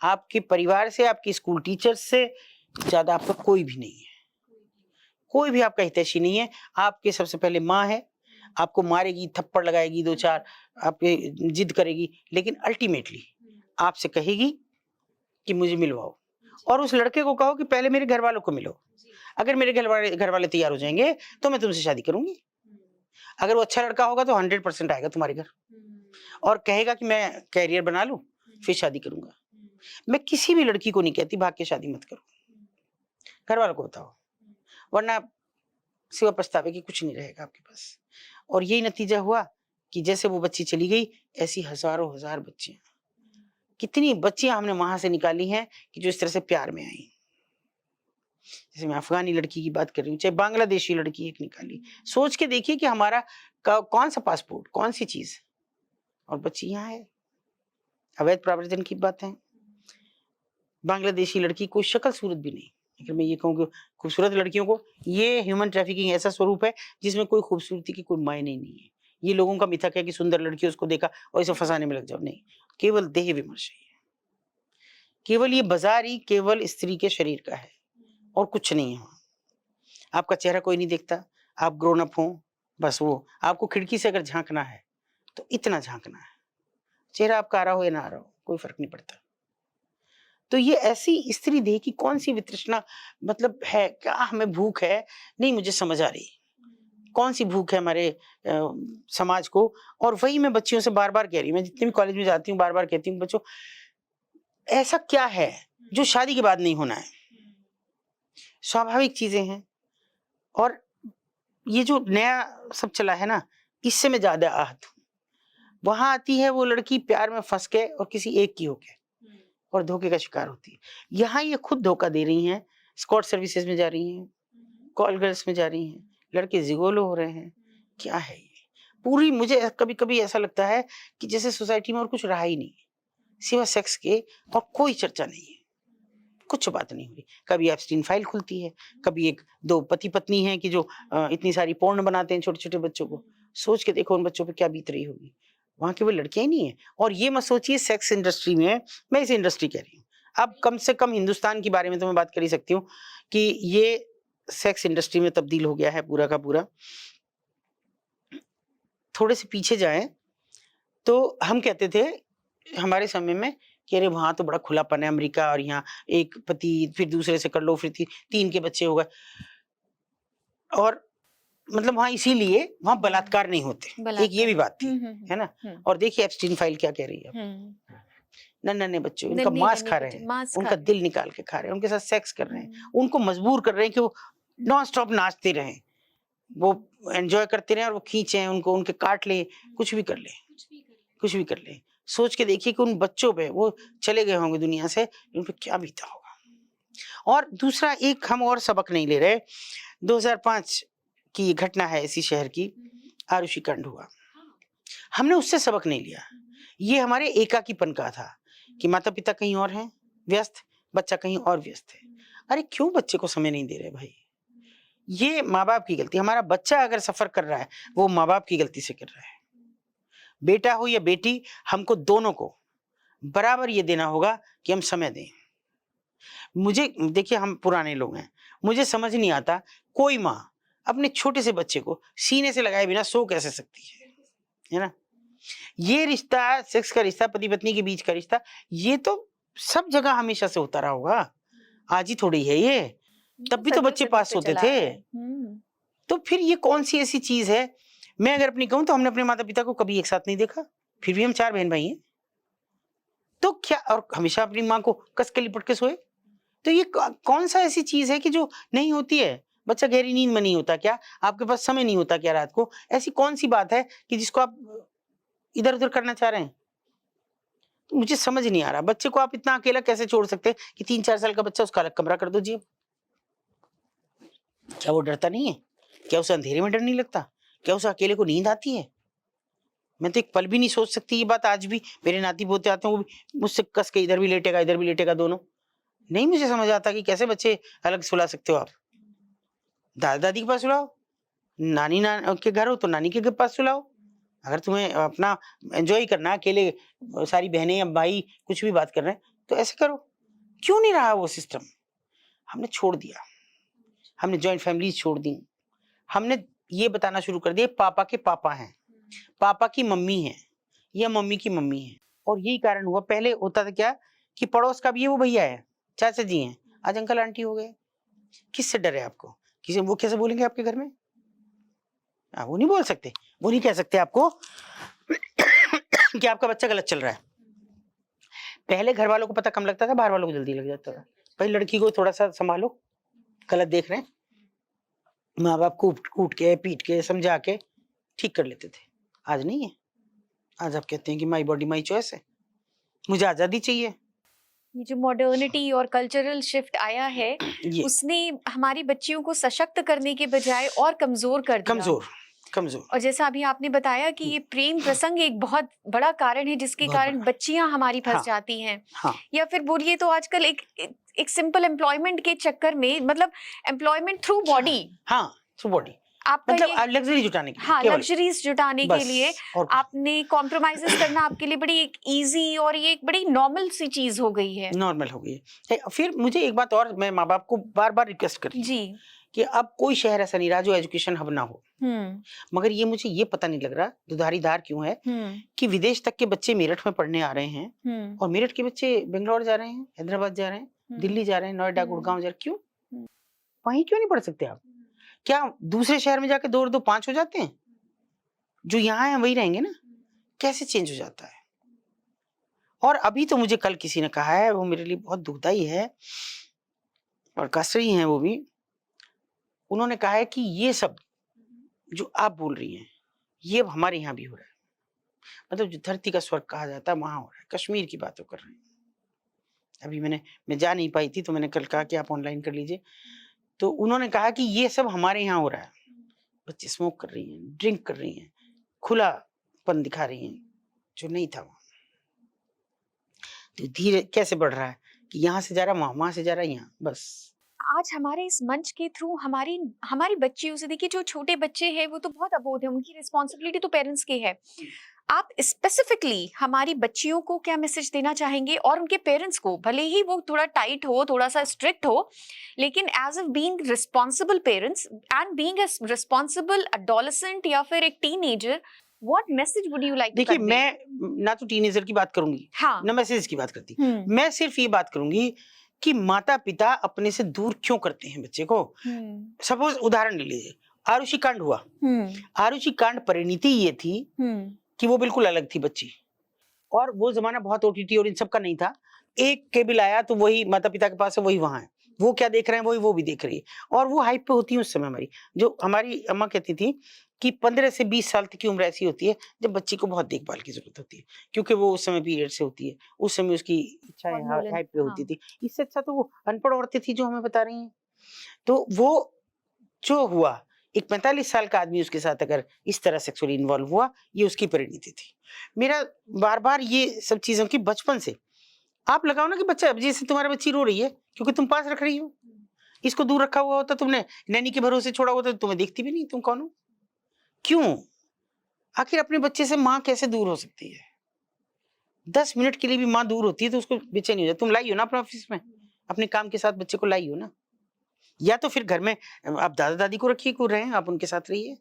A: आपके परिवार से, आपके स्कूल टीचर्स से ज़्यादा आपका कोई भी नहीं है। कोई भी आपका हितैषी नहीं है। आपके सबसे पहले माँ है, आपको मारेगी, थप्पड़ लगाएगी 2-4, आप पे जिद करेगी, लेकिन अल्टीमेटली आपसे कहेगी कि मुझे मिलवाओ और उस लड़के को कहो कि पहले मेरे घरवालों को मिलो। अगर मेरे घरवाले तैयार हो जाएँगे, तो मैं तुमसे शादी करूँगी। अगर वो अच्छा लड़का होगा तो 100% आएगा तुम्हारे घर और कहेगा कि मैं करियर बना लूँ, फिर शादी करूँगा। मैं किसी भी लड़की को नहीं कहती भाग के शादी मत करो। घरवालों को बताओ, वरना सिवा पछतावे के कुछ नहीं रहेगा आपके पास। और यही नतीजा हुआ कि जैसे वो बच्ची चली गई, ऐसी हज़ारों हज़ार बच्चियाँ। कितनी बच्चियाँ हमने वहाँ से निकाली हैं कि जो इस तरह से प्यार में आई। जैसे मैं अफ़गानी लड़की की बात कर रही हूँ, चाहे बांग्लादेशी लड़की एक निकाली। सोच के देखिए कि हमारा कौन-सा पासपोर्ट, कौन-सी चीज़ और बच्ची यहाँ है। अवैध प्रव्रजन की बात है। बांग्लादेशी लड़की कोई शक्ल-सूरत भी नहीं। अगर मैं ये कहूँ कि खूबसूरत लड़कियों को ये ह्यूमन ट्रैफिकिंग ऐसा स्वरूप है जिसमें कोई खूबसूरती की कोई मायने नहीं है। ये लोगों का मिथक है कि सुंदर लड़की उसको देखा और इसे फँसाने में लग जाओ, नहीं। केवल देह विमर्श है ये। केवल ये बाज़ार ही केवल स्त्री के शरीर का है और कुछ नहीं है वहाँ। आपका चेहरा कोई नहीं देखता, आप ग्रोन अप हो, बस वो आपको खिड़की से अगर झाँकना है, तो इतना झाँकना है। चेहरा आपका आ रहा हो या ना आ रहा हो, कोई फ़र्क नहीं पड़ता। तो ये ऐसी स्त्री देह की कौन-सी वितृष्णा मतलब है, क्या हमें भूख है? नहीं मुझे समझ आ रही। कौन-सी भूख है हमारे समाज को? और वही मैं बच्चियों से बार-बार कह रही हूँ, मैं जितने भी कॉलेज में जाती हूँ, बार-बार कहती हूँ, बच्चों ऐसा क्या है, जो शादी के बाद नहीं होना है? स्वाभाविक चीज़ें हैं और ये जो नया सब चला है ना, इससे मैं ज़्यादा आहत हूँ। वहाँ आती है वो लड़की प्यार में फँस के और किसी एक की होके और धोखे का शिकार होती है। यहाँ ये खुद धोखा दे रही हैं, एस्कॉर्ट सर्विसेज़ में जा रही हैं, कॉल गर्ल्स में जा रही हैं, लड़के जिगोलो हो रहे हैं। क्या है ये? पूरी मुझे कभी-कभी ऐसा लगता है कि जैसे सोसाइटी में और कुछ रहा ही नहीं है, सिवा सेक्स के और कोई चर्चा नहीं है। कुछ बात नहीं हुई। कभी एप्स्टीन फाइल खुलती है, कभी 1-2 पति-पत्नी हैं कि जो इतनी सारी पोर्न बनाते हैं छोटे-छोटे बच्चों को। सोच के देखो उन बच्चों पे क्या बीत रही होगी। वहाँ केवल लड़कियाँ ही नहीं हैं और ये मत सोचिए सेक्स इंडस्ट्री में, मैं इसे इंडस्ट्री कह रही हूँ। अब कम से कम हिंदुस्तान के बारे में तो मैं बात कर ही सकती हूँ कि ये सेक्स इंडस्ट्री में तब्दील हो गया है पूरा का पूरा। थोड़े से पीछे जाएं तो हम कहते थे हमारे समय में कि अरे वहां तो बड़ा खुलापन है, अमेरिका, और यहाँ एक पति फिर दूसरे से कर लो, फिर तीन के बच्चे हो गए, और मतलब वहां इसीलिए वहां बलात्कार नहीं होते, एक ये भी बात थी, है ना। और देखिए एप्स्टीन फाइल क्या कह रही है, नन्हे बच्चे उनका मांस खा रहे हैं, उनका दिल निकाल के खा रहे हैं, उनके साथ सेक्स कर रहे हैं, उनको मजबूर कर रहे हैं कि वो नॉन स्टॉप नाचते रहें, वो एंजॉय करते रहें, और वो खींचे उनको, उनके काट ले, कुछ भी कर ले, कुछ भी कर ले। सोच के देखिए कि उन बच्चों पे, वो चले गए होंगे दुनिया से, उन पे क्या बीता होगा। और दूसरा एक हम और सबक नहीं ले रहे, 2005 की घटना है इसी शहर की, आरुषि कांड हुआ, हमने उससे सबक नहीं लिया। ये हमारे एकाकीपन का था कि माता पिता कहीं और हैं व्यस्त, बच्चा कहीं और व्यस्त है। अरे क्यों बच्चे को समय नहीं दे रहे भाई, ये माँ बाप की गलती। हमारा बच्चा अगर सफर कर रहा है वो माँ बाप की गलती से कर रहा है। बेटा हो या बेटी, हमको दोनों को बराबर ये देना होगा कि हम समय दें। मुझे देखिए, हम पुराने लोग हैं, मुझे समझ नहीं आता कोई माँ अपने छोटे से बच्चे को सीने से लगाए बिना सो कैसे सकती है ना। ये रिश्ता, सेक्स का रिश्ता, पति पत्नी के बीच का रिश्ता, ये तो सब जगह हमेशा से होता रहा होगा, आज ही थोड़ी है ये, तब भी तो बच्चे पास होते थे। तो फिर ये कौन सी ऐसी चीज है। मैं अगर अपनी कहूं तो हमने अपने माता पिता को कभी एक साथ नहीं देखा, फिर भी हम 4 बहन भाई हैं, तो क्या, और हमेशा अपनी माँ को कस के लिपट के सोए। तो ये कौन सा ऐसी चीज है कि जो नहीं होती है। बच्चा गहरी नींद में नहीं होता क्या, आपके पास समय नहीं होता क्या रात को, ऐसी कौन सी बात है कि जिसको आप इधर उधर करना चाह रहे हैं। तो मुझे समझ नहीं आ रहा, बच्चे को आप इतना अकेला कैसे छोड़ सकते हैं कि 3-4 साल का बच्चा, उसका अलग कमरा कर दो जी। क्या वो डरता नहीं है, क्या उसे अंधेरे में डर नहीं लगता, क्या उसे अकेले को नींद आती है। मैं तो एक पल भी नहीं सोच सकती ये बात। आज भी मेरे नाती पोते आते हैं, वो भी मुझझसे कस के इधर भी लेटेगा दोनों। नहीं मुझे समझ आता कि कैसे बच्चे अलग सुला सकते हो आप। दादा दादी के पास सुलाओ, नानी के घर हो तो नानी के पास सुलाओ। अगर तुम्हें अपना एंजॉय करना, अकेले सारी बहनें या भाई कुछ भी बात कर रहे हैं तो ऐसे करो। क्यों नहीं रहा वो सिस्टम, हमने छोड़ दिया। हमने जॉइंट फैमिलीज छोड़ दी, हमने ये बताना शुरू कर दिया पापा के पापा हैं, पापा की मम्मी है, या मम्मी की मम्मी है। और यही कारण हुआ, पहले होता था क्या कि पड़ोस का भी है, वो भैया है, चाचा जी हैं, आज अंकल आंटी हो गए। किससे डर है आपको, किसी वो कैसे बोलेंगे आपके घर में, वो नहीं बोल सकते, वो नहीं कह सकते आपको कि आपका बच्चा गलत चल रहा है। पहले घर वालों को पता कम लगता था, बाहर वालों को जल्दी लग जाता था। भाई लड़की को थोड़ा सा संभालो, गलत देख रहे हैं, माँ बाप कूट के पीट के समझा के ठीक कर लेते थे। आज नहीं है, आज आप कहते हैं कि माई बॉडी माई चॉइस है, मुझे आजादी चाहिए।
B: ये जो मॉडर्निटी और कल्चरल शिफ्ट आया है उसने हमारी बच्चियों को सशक्त करने के बजाय और कमजोर कर दिया।
A: कमजोर।
B: और जैसा अभी आपने बताया कि ये प्रेम प्रसंग एक बहुत बड़ा कारण है जिसके कारण बच्चियां हमारी फंस जाती हैं। या फिर बोलिए तो आजकल एक सिंपल एम्प्लॉयमेंट के चक्कर में, मतलब employment through body,
A: through body,
B: आपका
A: मतलब लग्जरी जुटाने के लिए,
B: हाँ लग्जरीज जुटाने के लिए आपने कॉम्प्रोमाइजेस करना आपके लिए बड़ी एक इजी और ये एक बड़ी नॉर्मल सी चीज हो गई है।
A: नॉर्मल हो गई है। फिर मुझे एक बात और, मैं माँ बाप को बार बार रिक्वेस्ट कर रही हूँ जी कि अब कोई शहर ऐसा नहीं रहा जो एजुकेशन हब ना हो। मगर ये मुझे ये पता नहीं लग रहा दुधारी धार क्यों है कि विदेश तक के बच्चे मेरठ में पढ़ने आ रहे हैं और मेरठ के बच्चे बेंगलोर जा रहे हैं, हैदराबाद जा रहे हैं, दिल्ली जा रहे हैं, नोएडा गुड़गांव जा रहे हैं। क्यों वहीं क्यों नहीं पढ़ सकते आप? क्या दूसरे शहर में जाके 2 और 2 5 हो जाते हैं? जो यहाँ है वही रहेंगे ना? कैसे चेंज हो जाता है? और अभी तो मुझे कल किसी ने कहा है, वो मेरे लिए बहुत दुखदाई है और कसरी हैं वो भी, उन्होंने कहा है कि ये सब जो आप बोल रही हैं ये हमारे यहाँ भी हो रहा है। मतलब जो धरती का स्वर्ग कहा जाता है वहां हो रहा है। कश्मीर की बातें कर रहे हैं। अभी मैं जा नहीं पाई थी तो मैंने कल कहा कि आप ऑनलाइन कर लीजिए, तो उन्होंने कहा कि ये सब हमारे यहाँ हो रहा है। बच्चे स्मोक कर रही हैं, ड्रिंक कर रही हैं, खुलापन दिखा रही हैं जो नहीं था वहां। तो धीरे कैसे बढ़ रहा है कि यहाँ से जा रहा वहां से जा रहा यहाँ। बस
B: आज हमारे इस मंच के थ्रू हमारी बच्चियों से, देखिए जो छोटे बच्चे हैं वो तो बहुत अबोध है, उनकी रिस्पॉन्सिबिलिटी तो पेरेंट्स की है। आप स्पेसिफिकली हमारी बच्चियों को क्या मैसेज देना चाहेंगे और उनके पेरेंट्स को, भले ही वो थोड़ा टाइट हो, थोड़ा सा स्ट्रिक्ट हो, लेकिन as a being responsible parents and being a responsible adolescent या फिर एक teenager, what message would you like to
A: देखिए,
B: कन्वे?
A: मैं ना तो टीनेजर की बात करूंगी
B: हाँ।
A: ना मैसेज की बात करती,
B: हम्म।
A: मैं सिर्फ ये बात करूंगी कि माता पिता अपने से दूर क्यों करते हैं बच्चे को। सपोज उदाहरण ले लीजिए, आरुषि कांड हुआ। आरुषि कांड परिणति ये थी कि वो बिल्कुल अलग थी बच्ची, और वो जमाना बहुत ओटीटी और इन सब का नहीं था। एक केबल आया तो वही माता पिता के पास है, वही वहां है, वो क्या देख रहे हैं वही वो भी देख रही है, और वो हाइप पे होती है उस समय। हमारी अम्मा कहती थी कि 15 से 20 साल तक की उम्र ऐसी होती है जब बच्ची को बहुत देखभाल की जरूरत होती है, क्योंकि वो उस समय पीरियड से होती है, उस समय उसकी इच्छाएं
B: हार्मोनल,
A: हाइप पे होती
B: हाँ।
A: थी। इससे अच्छा तो वो अनपढ़ औरतें थी जो हमें बता रही हैं। तो वो जो हुआ, एक 45 साल का आदमी उसके साथ अगर इस तरह सेक्सुअली इन्वॉल्व हुआ, ये उसकी परिणति थी। मेरा बार बार ये सब चीजों की बचपन से आप लगाओ ना कि बच्चा, जैसे तुम्हारी बच्ची रो रही है क्योंकि तुम पास रख रही हो, इसको दूर रखा हुआ होता, तुमने नैनी के भरोसे छोड़ा होता तो तुम्हें देखती भी नहीं तुम कौन हो। क्यों? आखिर अपने बच्चे से माँ कैसे दूर हो सकती है? 10 मिनट के लिए भी माँ दूर होती है तो उसको बेचैनी हो जाती। तुम लाई हो ना अपने ऑफिस में, अपने काम के साथ बच्चे को लाई हो ना, या तो फिर घर में आप दादा दादी को रखिए, को रहे आप उनके साथ रहिए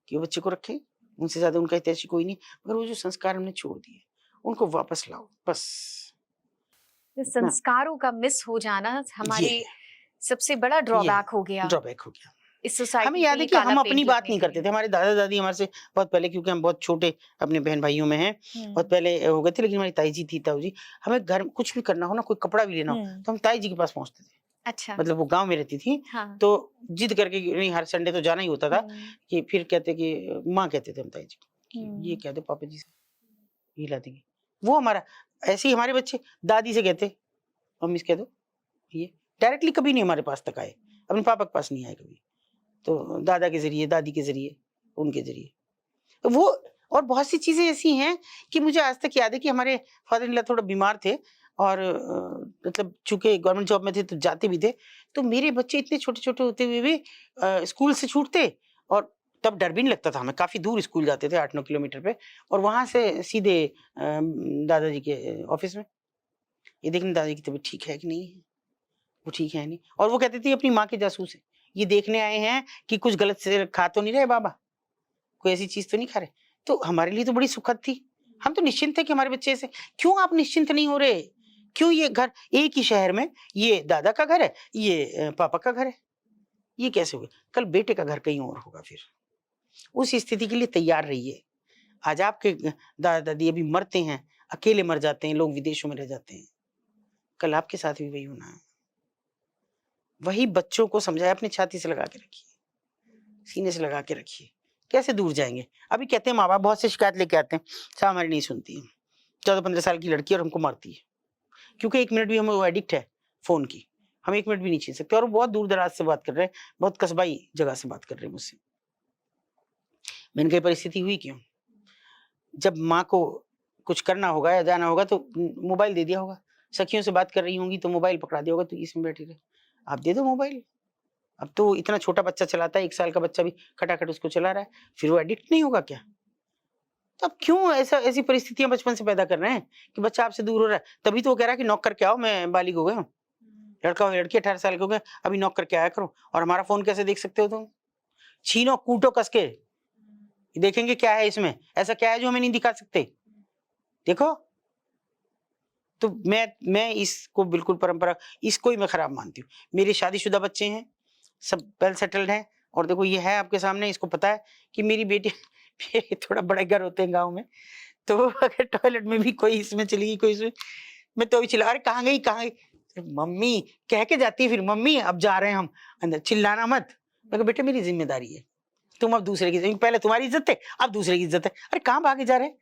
A: कि वो बच्चे को रखें, उनसे ज्यादा उनका हितैषी कोई नहीं। मगर वो जो संस्कार हमने छोड़ दिए उनको वापस लाओ, बस।
B: तो संस्कारों का मिस हो जाना हमारे
A: ये
B: सबसे बड़ा ड्रॉबैक हो गया
A: ड्रॉबैक हो गया।
B: इस सोसाइटी
A: हमें याद
B: पे
A: है
B: ये
A: कि
B: काला
A: हम
B: पेंट
A: अपनी बात
B: लगने
A: नहीं
B: के
A: करते
B: लिए।
A: थे, हमारे दादा दादी हमारे से बहुत पहले, क्योंकि हम बहुत छोटे अपने बहन भाइयों में हैं, बहुत पहले हो गए थे। लेकिन हमारी ताई जी थी, ताऊ जी, हमें घर में कुछ भी करना हो ना, कोई कपड़ा भी लेना हो तो हम ताई जी के पास पहुंचते थे।
B: अच्छा।
A: मतलब वो गांव में रहती थी,
B: हाँ।
A: तो जिद करके कि नहीं, हर संडे तो जाना ही होता था। कि फिर कहते कि माँ कहते थे हम ताई जी को कि ये कह दो पापा जी से, ये ला देंगे। वो हमारा, ऐसे ही हमारे बच्चे दादी से कहते मम्मी से कह दो, ये डायरेक्टली कभी नहीं हमारे पास तक आए, अपने पापा के पास नहीं आए कभी, तो दादा के जरिए, दादी के जरिए, उनके जरिए वो। और बहुत सी चीजें ऐसी हैं कि मुझे आज तक याद है कि हमारे फादर इन लॉ थोड़ा बीमार थे, और मतलब चूंकि गवर्नमेंट जॉब में थे तो जाते भी थे, तो मेरे बच्चे इतने छोटे छोटे होते हुए भी स्कूल से छूटते, और तब डर भी नहीं लगता था हमें, काफी दूर स्कूल जाते थे 8-9 किलोमीटर पे, और वहां से सीधे दादाजी के ऑफिस में, ये देखने दादाजी की तबीयत ठीक है कि नहीं है, वो ठीक है नहीं। और वो कहते थे अपनी माँ के जासूस है, ये देखने आए हैं कि कुछ गलत से खा तो नहीं रहे बाबा, कोई ऐसी चीज तो नहीं खा रहे। तो हमारे लिए तो बड़ी सुखद थी, हम तो निश्चिंत थे कि हमारे बच्चे ऐसे। क्यों आप निश्चिंत नहीं हो रहे? क्यों ये घर एक ही शहर में, ये दादा का घर है, ये पापा का घर है, ये कैसे हो गया? कल बेटे का घर कहीं और होगा, फिर उस स्थिति के लिए तैयार रहिए। आज आपके दादा दादी अभी मरते हैं, अकेले मर जाते हैं, लोग विदेशों में रह जाते हैं, कल आपके साथ भी वही होना है। वही बच्चों को समझाए, अपनी छाती से लगा के रखिए, सीने से लगा के रखिए, कैसे दूर जाएंगे? अभी कहते हैं माँ बाप बहुत से शिकायत लेके आते हैं, साहब हमारी नहीं सुनती है, 14-15 साल की लड़की और हमको मारती है, क्योंकि 1 मिनट भी हमें वो एडिक्ट है फोन की, हम 1 मिनट भी नहीं छीन सकते। और वो बहुत दूर दराज से बात कर रहे हैं, बहुत कस्बाई जगह से बात कर रहे हैं मुझसे। मैंने कही परिस्थिति हुई क्यों? जब माँ को कुछ करना होगा या जाना होगा तो मोबाइल दे दिया होगा, सखियों से बात कर रही होंगी तो मोबाइल पकड़ा दिया होगा, तो इसमें बैठी रहे, आप दे दो मोबाइल। अब तो इतना छोटा बच्चा चलाता है, 1 साल का बच्चा भी खटाखट उसको चला रहा है, फिर वो एडिक्ट नहीं होगा क्या? तो अब क्यों ऐसी परिस्थितियां बचपन से पैदा कर रहे हैं कि बच्चा आपसे दूर हो रहा है? तभी तो वो कह रहा है कि नॉक करके आओ, मैं बालिग हो गया हूँ, लड़का हो लड़की 18 साल के हो गए, अभी नॉक करके आया करो। और हमारा फोन कैसे देख सकते हो तुम? छीनो, कूटो कस के, देखेंगे क्या है इसमें, ऐसा क्या है जो हमें नहीं दिखा सकते, देखो। तो मैं इसको बिल्कुल परंपरा, इसको ही मैं खराब मानती हूँ। मेरे शादीशुदा बच्चे हैं, सब वेल सेटल्ड हैं, और देखो ये है आपके सामने, इसको पता है कि मेरी बेटी मेरे थोड़ा बड़े घर होते हैं गांव में, तो अगर टॉयलेट में भी कोई इसमें चली गई, कोई इसमें, मैं तो भी चिल्ला, अरे कहाँ गई कहाँ गई, मम्मी कह के जाती है, फिर मम्मी अब जा रहे हैं हम अंदर, चिल्लाना मत। मैं कहा बेटे मेरी जिम्मेदारी है, तुम अब दूसरे की, पहले तुम्हारी इज्जत है अब दूसरे की इज्जत है, अरे कहाँ भागे जा रहे हैं,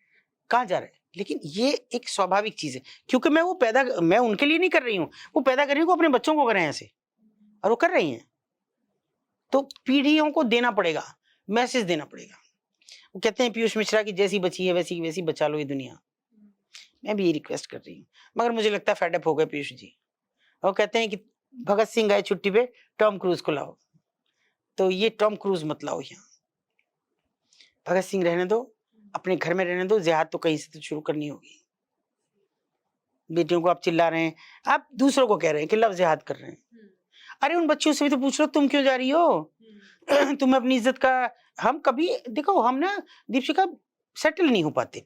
A: कहाँ जा रहे हैं? लेकिन ये एक स्वाभाविक चीज है, क्योंकि मैं उनके लिए नहीं कर रही हूँ, वो पैदा कर रही हूँ, अपने बच्चों को करें ऐसे, और वो कर रही हैं। तो पीढ़ियों को देना पड़ेगा, मैसेज देना पड़ेगा। वो कहते हैं पीयूष मिश्रा की जैसी बची है वैसी वैसी बचा लो ये दुनिया। मैं भी ये रिक्वेस्ट कर रही हूँ, मगर मुझे लगता है फेडअप हो गए पीयूष जी। वो कहते हैं कि भगत सिंह गए छुट्टी पे, टॉम क्रूज को लाओ, तो ये टॉम क्रूज मत लाओ यहाँ, भगत सिंह रहने दो, अपने घर में रहने दो, जिहाद तो कहीं से तो शुरू करनी होगी। बेटियों को आप चिल्ला रहे हैं, आप दूसरों को कह रहे हैं कि लव जिहाद कर रहे हैं। अरे उन बच्चियों से भी तो पूछ लो, तुम क्यों जा रही हो? तुम्हें अपनी इज्जत का, हम कभी देखो, हम ना दीपशिका सेटल नहीं हो पाते।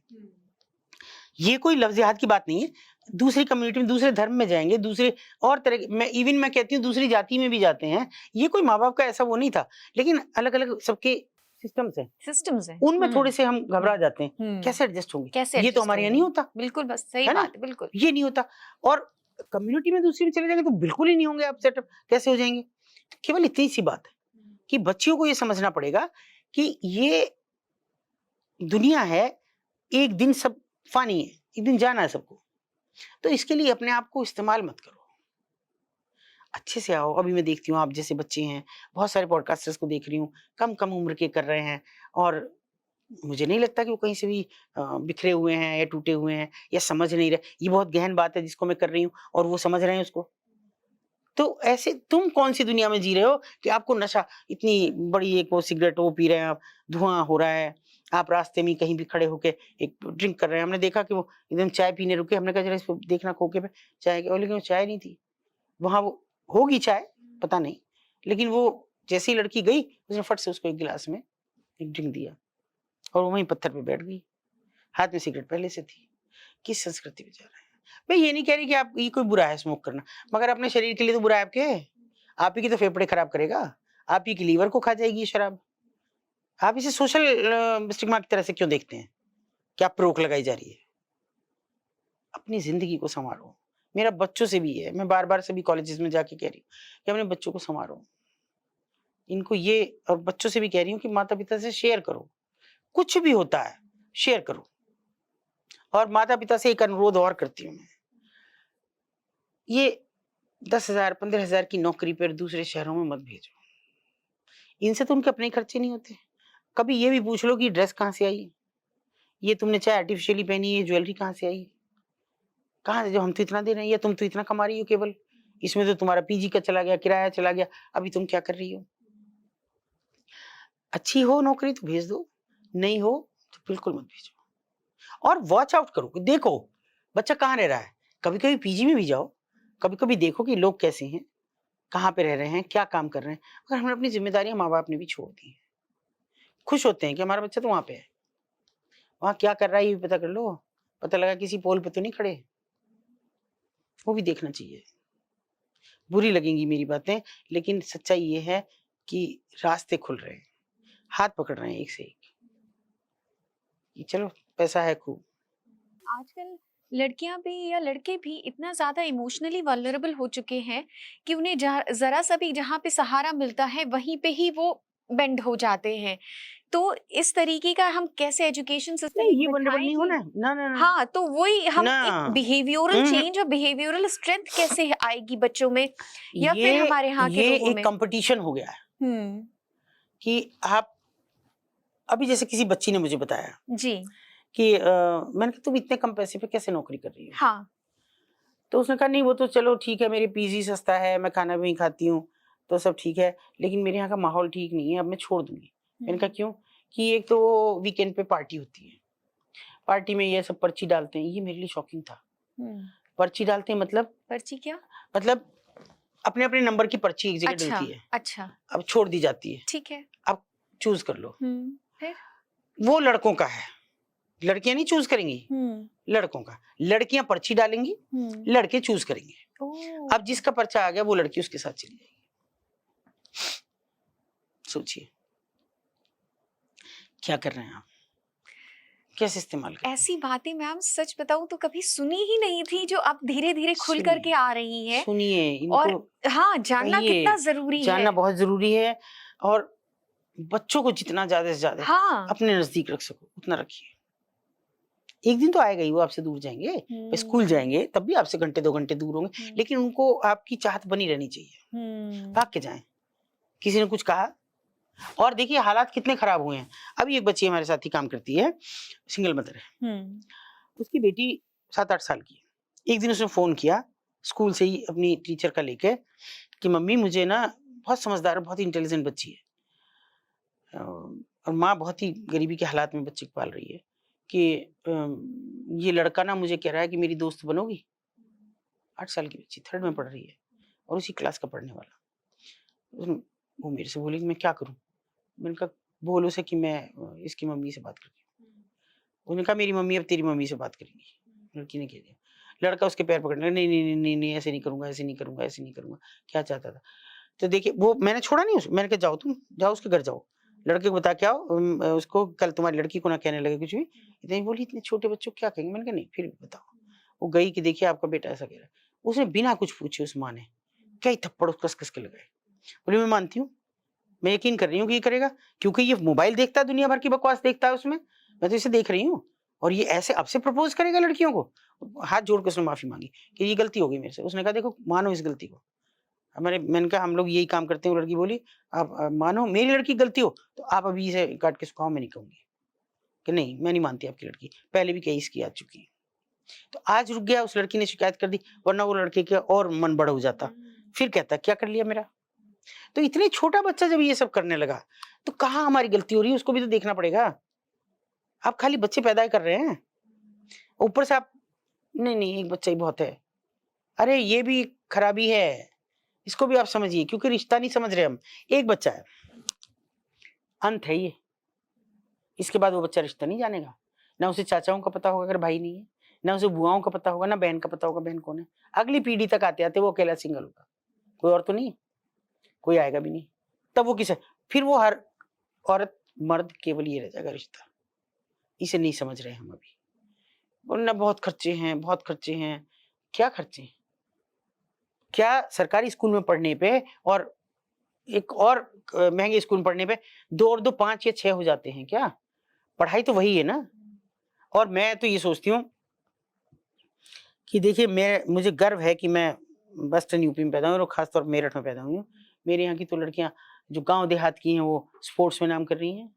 A: ये कोई लव जिहाद की बात नहीं है। दूसरी कम्युनिटी में, दूसरे धर्म में जाएंगे, दूसरे और तरह के, मैं कहती हूँ दूसरी जाति में भी जाते हैं। ये कोई माँ बाप का ऐसा वो नहीं था, लेकिन अलग अलग सबके सिस्टम्स हैं, उनमें थोड़े से हम घबरा जाते हैं, कैसे एडजस्ट होंगे,
B: कैसे
A: ये तो हमारे यहाँ नहीं होता।
B: बिल्कुल, बस सही
A: है ना?
B: बात है, बिल्कुल।
A: ये नहीं होता। और कम्युनिटी में दूसरी में चले जाएंगे तो बिल्कुल ही नहीं होंगे आप सेटअप, कैसे हो जाएंगे? केवल इतनी सी बात है कि बच्चियों को ये समझना पड़ेगा कि ये दुनिया है, एक दिन सब फानी है, एक दिन जाना है सबको। तो इसके लिए अपने आप को इस्तेमाल मत करो, अच्छे से आओ। अभी मैं देखती हूँ आप जैसे बच्चे हैं, बहुत सारे पॉडकास्टर्स को देख रही हूँ, कम कम उम्र के कर रहे हैं, और मुझे नहीं लगता कि वो कहीं से भी बिखरे हुए हैं या टूटे हुए हैं या समझ नहीं रहे। ये बहुत गहन बात है जिसको मैं कर रही हूँ, और वो समझ रहे हैं उसको। तो ऐसे तुम कौन सी दुनिया में जी रहे हो कि आपको नशा, इतनी बड़ी एक वो सिगरेट वो पी रहे हैं आप, धुआं हो रहा है, आप रास्ते में कहीं भी खड़े होके एक ड्रिंक कर रहे हैं। हमने देखा कि वो एकदम चाय पीने रुके, हमने कहा जरा इसको देखना खोके पे चाय, लेकिन वो चाय नहीं थी वहां, वो होगी चाय पता नहीं, लेकिन वो जैसे ही लड़की गई उसने फट से उसको एक गिलास में एक ड्रिंक दिया और वो वहीं पत्थर पे बैठ गई, हाथ में सिगरेट पहले से थी। किस संस्कृति में जा रहे हैं? मैं ये नहीं कह रही कि आप, ये कोई बुरा है स्मोक करना, मगर अपने शरीर के लिए तो बुरा है आपके, आप ही की तो फेफड़े खराब करेगा, आप ही की लीवर को खा जाएगी ये शराब। आप इसे सोशल स्टिग्मा की तरह से क्यों देखते हैं? क्या रोक लगाई जा रही है? अपनी जिंदगी को संवारो। मेरा बच्चों से भी है, मैं बार बार सभी कॉलेजेस में जाके कह रही हूँ कि अपने बच्चों को संवारो, इनको ये, और बच्चों से भी कह रही हूँ कि माता पिता से शेयर करो, कुछ भी होता है शेयर करो। और माता पिता से एक अनुरोध और करती हूँ मैं, ये 10,000 15,000 की नौकरी पर दूसरे शहरों में मत भेजो, इनसे तो उनके अपने खर्चे नहीं होते। कभी ये भी पूछ लो कि ड्रेस कहाँ से आई, ये तुमने चाहे आर्टिफिशियली पहनी है, ज्वेलरी कहाँ से आई, कहाँ से, जो हम तो इतना दे रहे हैं या तुम तो इतना कमा रही हो, केवल इसमें तो तुम्हारा पीजी का चला गया, किराया चला गया, अभी तुम क्या कर रही हो? अच्छी हो नौकरी तो भेज दो, नहीं हो तो बिल्कुल मत भेजो। और वॉच आउट करो, देखो बच्चा कहाँ रह रहा है, कभी कभी पीजी में भी जाओ, कभी कभी देखो कि लोग कैसे हैं, कहाँ पे रह रहे हैं, क्या काम कर रहे हैं। अगर हमने अपनी जिम्मेदारियां माँ बाप ने भी छोड़ दी हैं, खुश होते हैं कि हमारा बच्चा तो वहां पे है, वहां क्या कर रहा है ये भी पता कर लो, पता लगा किसी पोल पे तो नहीं खड़े, वो भी देखना चाहिए। बुरी लगेंगी मेरी बातें, लेकिन सच्चाई ये है कि रास्ते खुल रहे हैं, हाथ पकड़ रहे हैं एक से एक, कि चलो पैसा है खूब।
B: आजकल लड़कियां भी या लड़के भी इतना ज्यादा इमोशनली वल्नरेबल हो चुके हैं कि उन्हें जरा सा भी जहाँ पे सहारा मिलता है वहीं पे ही वो बेंड हो जाते हैं। तो इस तरीके का हम कैसे एजुकेशन सिस्टम
A: नहीं, ये वल्नरेबल नहीं होना है, ना ना ना।
B: हाँ, तो वही हम
A: ना।
B: एक बिहेवियरल चेंज और बिहेवियरल स्ट्रेंथ कैसे आएगी बच्चों में या फिर हमारे यहाँ के
A: ये
B: लोगों
A: एक
B: में?
A: कंपटीशन हो गया है कि आप, अभी जैसे किसी बच्ची ने मुझे बताया
B: जी,
A: कि मैंने कहा तुम इतने कम पैसे पे कैसे नौकरी कर रही हो?
B: हाँ,
A: तो उसने कहा नहीं वो तो चलो ठीक है, मेरे पीजी सस्ता है, मैं खाना भी खाती हूँ तो सब ठीक है, लेकिन मेरे यहाँ का माहौल ठीक नहीं है, अब मैं छोड़ दूंगी। मैंने कहा क्यों? कि एक तो वीकेंड पे पार्टी होती है, पार्टी में ये सब पर्ची डालते हैं। ये मेरे लिए शॉकिंग था। पर्ची डालते हैं मतलब?
B: पर्ची क्या?
A: मतलब अपने अपने नंबर की पर्ची एक जगह
B: अच्छा,
A: डलती है,
B: अच्छा,
A: अब छोड़ दी जाती है,
B: ठीक है।
A: अब चूज कर लो।
B: फिर?
A: वो लड़कों का है, लड़कियां नहीं चूज करेंगी, लड़कों का। लड़कियां पर्ची डालेंगी, लड़के चूज करेंगे।
B: ओह,
A: अब जिसका पर्चा आ गया वो लड़की उसके साथ चली जाएगी। सोचिए क्या कर रहे हैं आप, कैसे इस्तेमाल कर रहे हैं?
B: ऐसी बातें मैम सच बताऊं तो कभी सुनी ही नहीं थी जो अब धीरे धीरे खुल
A: सुनिए,
B: करके आ रही है।
A: सुनिए इनको,
B: और हाँ, जानना
A: कहिए,
B: कितना जरूरी
A: जानना
B: है।
A: बहुत जरूरी है। और बच्चों को जितना ज्यादा से ज्यादा
B: हाँ,
A: अपने नजदीक रख सको उतना रखिए। एक दिन तो आएगा ही वो आपसे दूर जाएंगे, वो स्कूल जाएंगे तब भी आपसे घंटे 2 घंटे दूर होंगे, लेकिन उनको आपकी चाहत बनी रहनी चाहिए, भाग के जाएं। किसी ने कुछ कहा, और देखिए हालात कितने खराब हुए हैं। अभी एक बच्ची हमारे साथ ही काम करती है, सिंगल मदर है, उसकी बेटी 7-8 साल की है। एक दिन उसने फोन किया स्कूल से ही अपनी टीचर का लेके कि मम्मी मुझे ना, बहुत समझदार बहुत ही इंटेलिजेंट बच्ची है, और माँ बहुत ही गरीबी के हालात में बच्चे को पाल रही है, कि ये लड़का ना मुझे कह रहा है कि मेरी दोस्त बनोगी। 8 साल की बच्ची 3rd में पढ़ रही है और उसी क्लास का पढ़ने वाला। वो मेरे से बोली कि मैं क्या करूं? मैंने कहा बोल उसे कि मैं इसकी मम्मी से बात करती हूँ। उसने कहा मेरी मम्मी अब तेरी मम्मी से बात करेंगी। लड़की ने कह दिया। लड़का उसके पैर पकड़ने लगा, नहीं नहीं नहीं नहीं नहीं, ऐसे नहीं करूंगा, ऐसे नहीं करूंगा, ऐसे नहीं करूंगा। क्या चाहता था? तो देखिए वो मैंने छोड़ा नहीं उसे, मैंने कहा जाओ तुम जाओ उसके घर जाओ, लड़के को बता के आओ, उसको कल तुम्हारी लड़की को ना कहने लगे कुछ भी। इतनी बोली इतने छोटे बच्चों को क्या कहेंगे? मैंने कहा नहीं फिर भी बताओ। वो गई कि देखिए आपका बेटा ऐसा कह रहा है। उसने बिना कुछ पूछे उस माँ ने कई थप्पड़ कस कस के लगाए। बोली मैं मानती हूँ, मैं यकीन कर रही हूँ कि ये करेगा, क्योंकि ये मोबाइल देखता है, दुनिया भर की बकवास देखता है उसमें, मैं तो इसे देख रही हूँ। और ये ऐसे अब से प्रपोज करेगा लड़कियों को? हाथ जोड़ के उसने माफी मांगी कि ये गलती हो गई मेरे से। उसने कहा देखो मानो इस गलती को। मैंने कहा हम लोग यही काम करते हैं। लड़की बोली आप मानो मेरी लड़की की गलती हो तो आप अभी इसे काट के सुखाओ, मैं नहीं कहूंगी कि नहीं मैं नहीं मानती आपकी लड़की, पहले भी केस की आ चुकी है। तो आज रुक गया, उस लड़की ने शिकायत कर दी, वरना वो लड़के का और मन बड़ा हो जाता, फिर कहता क्या कर लिया मेरा। तो इतने छोटा बच्चा जब ये सब करने लगा तो कहाँ हमारी गलती हो रही है, उसको भी तो देखना पड़ेगा। आप खाली बच्चे पैदा कर रहे हैं, ऊपर से आप नहीं नहीं एक बच्चा ही बहुत है। अरे ये भी खराबी है, इसको भी आप समझिए, क्योंकि रिश्ता नहीं समझ रहे हम। एक बच्चा है, अंत है ये, इसके बाद वो बच्चा रिश्ता नहीं जानेगा। ना उसे चाचाओं का पता होगा अगर भाई नहीं है, ना उसे बुआओं का पता होगा, ना बहन का पता होगा बहन कौन है। अगली पीढ़ी तक आते आते वो अकेला सिंगल होगा, कोई और तो नहीं, कोई आएगा भी नहीं। तब वो किसे, फिर वो हर औरत मर्द केवल ये रह जाएगा रिश्ता। इसे नहीं समझ रहे हम अभी। बोलना बहुत खर्चे हैं, बहुत खर्चे हैं। क्या खर्चे हैं? क्या सरकारी स्कूल में पढ़ने पे और एक और महंगे स्कूल में पढ़ने पे 2 और 2 5 या 6 हो जाते हैं क्या? पढ़ाई तो वही है ना। और मैं तो ये सोचती हूँ कि देखिए मुझे गर्व है कि मैं वेस्टर्न यूपी में पैदा हुई और खासतौर पर मेरठ में पैदा हुई हूँ। मेरे यहाँ की तो लड़कियाँ जो गांव देहात की हैं वो स्पोर्ट्स में नाम कर रही हैं।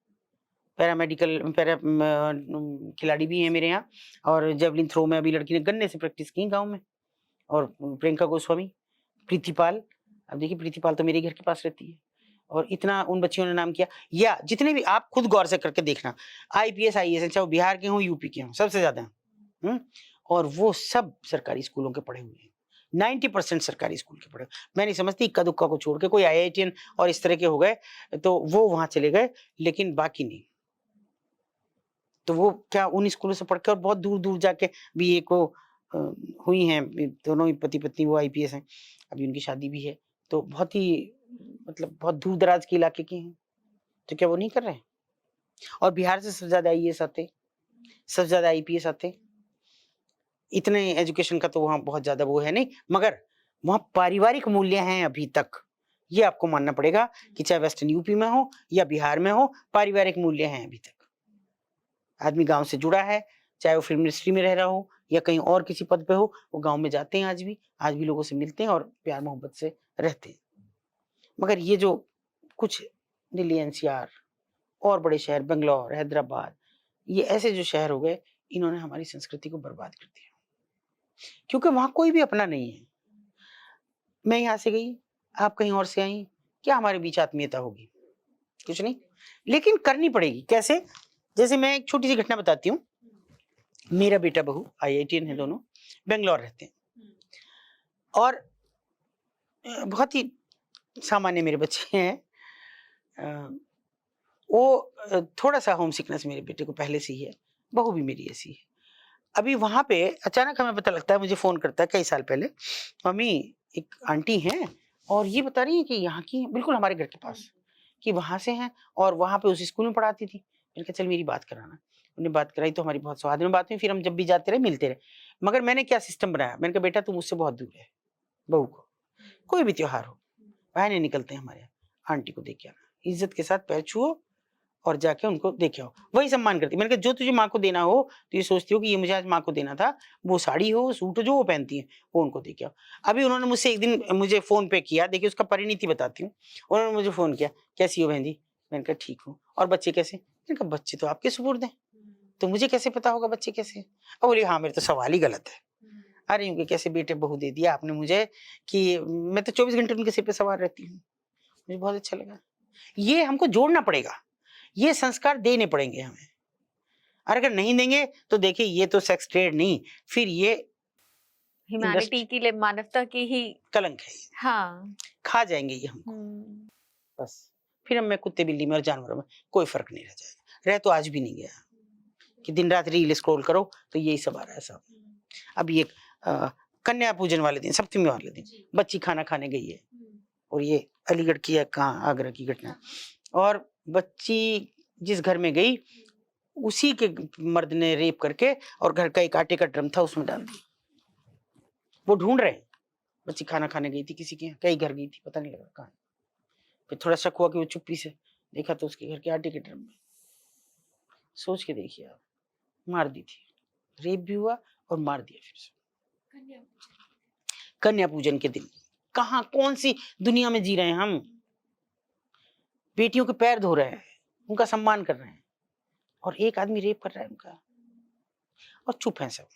A: खिलाड़ी भी हैं मेरे यहाँ। और जेवलिन थ्रो में अभी लड़की ने गन्ने से प्रैक्टिस की गाँव में। और प्रियंका गोस्वामी, प्रीतिपाल, अब देखिए प्रीतिपाल तो मेरे घर के पास रहती है। और इतना उन बच्चियों ने नाम किया। या जितने भी आप खुद गौर से करके देखना, IPS IAS चाहे वो बिहार के हों यूपी के हों, सबसे ज्यादा और वो सब सरकारी स्कूलों के पढ़े हुए हैं। 90% सरकारी स्कूल के पढ़े। मैं नहीं समझती इक्का दुक्का को छोड़ के कोई IITian और इस तरह के हो गए तो वो वहां चले गए, लेकिन बाकी नहीं। तो वो क्या उन स्कूलों से पढ़ के और बहुत दूर दूर जाके भी एक वो हुई हैं, दोनों ही पति पत्नी वो IPS हैं, अभी उनकी शादी भी है। तो बहुत ही मतलब बहुत दूर दराज के इलाके की हैं, तो क्या वो नहीं कर रहे हैं? और बिहार से सबसे ज्यादा IAS आते, सबसे ज्यादा IPS आते। इतने एजुकेशन का तो वहाँ बहुत ज्यादा वो है नहीं, मगर वहाँ पारिवारिक मूल्य हैं अभी तक। ये आपको मानना पड़ेगा कि चाहे वेस्टर्न यूपी में हो या बिहार में हो, पारिवारिक मूल्य हैं अभी तक। आदमी गांव से जुड़ा है, चाहे वो फिल्म इंडस्ट्री में रह रहा हो या कहीं और किसी पद पे हो, वो गांव में जाते हैं आज भी लोगों से मिलते हैं और प्यार मोहब्बत से रहते हैं। मगर ये जो कुछ दिल्ली NCR और बड़े शहर बेंगलोर, हैदराबाद, ये ऐसे जो शहर हो गए, इन्होंने हमारी संस्कृति को बर्बाद कर दिया, क्योंकि वहां कोई भी अपना नहीं है। मैं यहाँ से गई, आप कहीं और से आई, क्या हमारे बीच आत्मीयता होगी? कुछ नहीं। लेकिन करनी पड़ेगी। कैसे? जैसे मैं एक छोटी सी घटना बताती हूँ। मेरा बेटा बहू IITian है, दोनों बेंगलोर रहते हैं और बहुत ही सामान्य मेरे बच्चे हैं। वो थोड़ा सा होम सिकनेस मेरे बेटे को पहले से ही है, बहू भी मेरी ऐसी है। अभी वहां पे अचानक हमें पता लगता है, मुझे फोन करता है कई साल पहले, मम्मी एक आंटी हैं और ये बता रही है कि यहाँ की बिल्कुल हमारे घर के पास, कि वहां से हैं और वहां पे उस स्कूल में पढ़ाती थी। मैंने कहा चल मेरी बात कराना। उन्हें बात कराई तो हमारी बहुत सौहार्द में बात हुई, फिर हम जब भी जाते रहे मिलते रहे। मगर मैंने क्या सिस्टम बनाया, मैंने कहा बेटा तू मुझसे बहुत दूर है, बहू को कोई भी त्योहार हो बाहर नहीं निकलते हैं हमारे यहाँ, आंटी को देख के आना, इज्जत के साथ पैर छुओ और जाके उनको देखे आओ, वही सम्मान करती। मैंने कहा जो तुझे माँ को देना हो तो ये सोचती हो कि ये मुझे आज माँ को देना था, वो साड़ी हो सूट हो जो वो पहनती है वो उनको देके आओ। अभी उन्होंने मुझसे एक दिन मुझे फोन पे किया, देखिए उसका परिणति बताती हूँ। उन्होंने मुझे फोन किया, कैसी हो बहन जी? मैंने कहा ठीक हूँ। और बच्चे कैसे? मैंने कहा बच्चे तो आपके सुपुर्द हैं, तो मुझे कैसे पता होगा बच्चे कैसे? और बोली हाँ मेरे तो सवाल ही गलत है। अरे उनके कैसे बेटे बहू दे दिया आपने मुझे कि मैं तो 24 घंटे उनके सिर पे सवार रहती हूँ। मुझे बहुत अच्छा लगा। ये हमको जोड़ना पड़ेगा, ये संस्कार देने पड़ेंगे हमें। और अगर नहीं देंगे तो देखिए ये तो सेक्स ट्रेड नहीं, फिर ये
B: ह्यूमैनिटी के लिए, मानवता की ही
A: कलंक है,
B: हाँ।
A: खा जाएंगे ये हमको बस। फिर हमें कुत्ते बिल्ली में और जानवरों में कोई फर्क नहीं रह जाएगा। रह तो आज भी नहीं गया कि दिन रात रील स्क्रॉल करो तो यही सब आ रहा है सब। अब ये कन्या पूजन वाले दिन, सप्तमी वाले दिन बच्ची खाना खाने गई है, और ये अलीगढ़ की है, कहाँ, आगरा की घटना, और बच्ची जिस घर में गई उसी के मर्द ने रेप करके और घर का एक आटे का ड्रम था उसमें डाल दिया। वो ढूंढ रहे हैं, बच्ची खाना खाने गई थी किसी के, कई घर गई थी, पता नहीं लगा कहाँ। फिर थोड़ा शक हुआ कि वो चुप्पी से देखा तो उसके घर के आटे के ड्रम में। सोच के देखिए आप, मार दी थी, रेप भी हुआ और मार दिया फिर से। कन्या पूजन के दिन कहाँ, कौन सी दुनिया में जी रहे हैं हम? बेटियों के पैर धो रहे हैं, उनका सम्मान कर रहे हैं, और एक आदमी रेप कर रहा है उनका, और चुप हैं सब,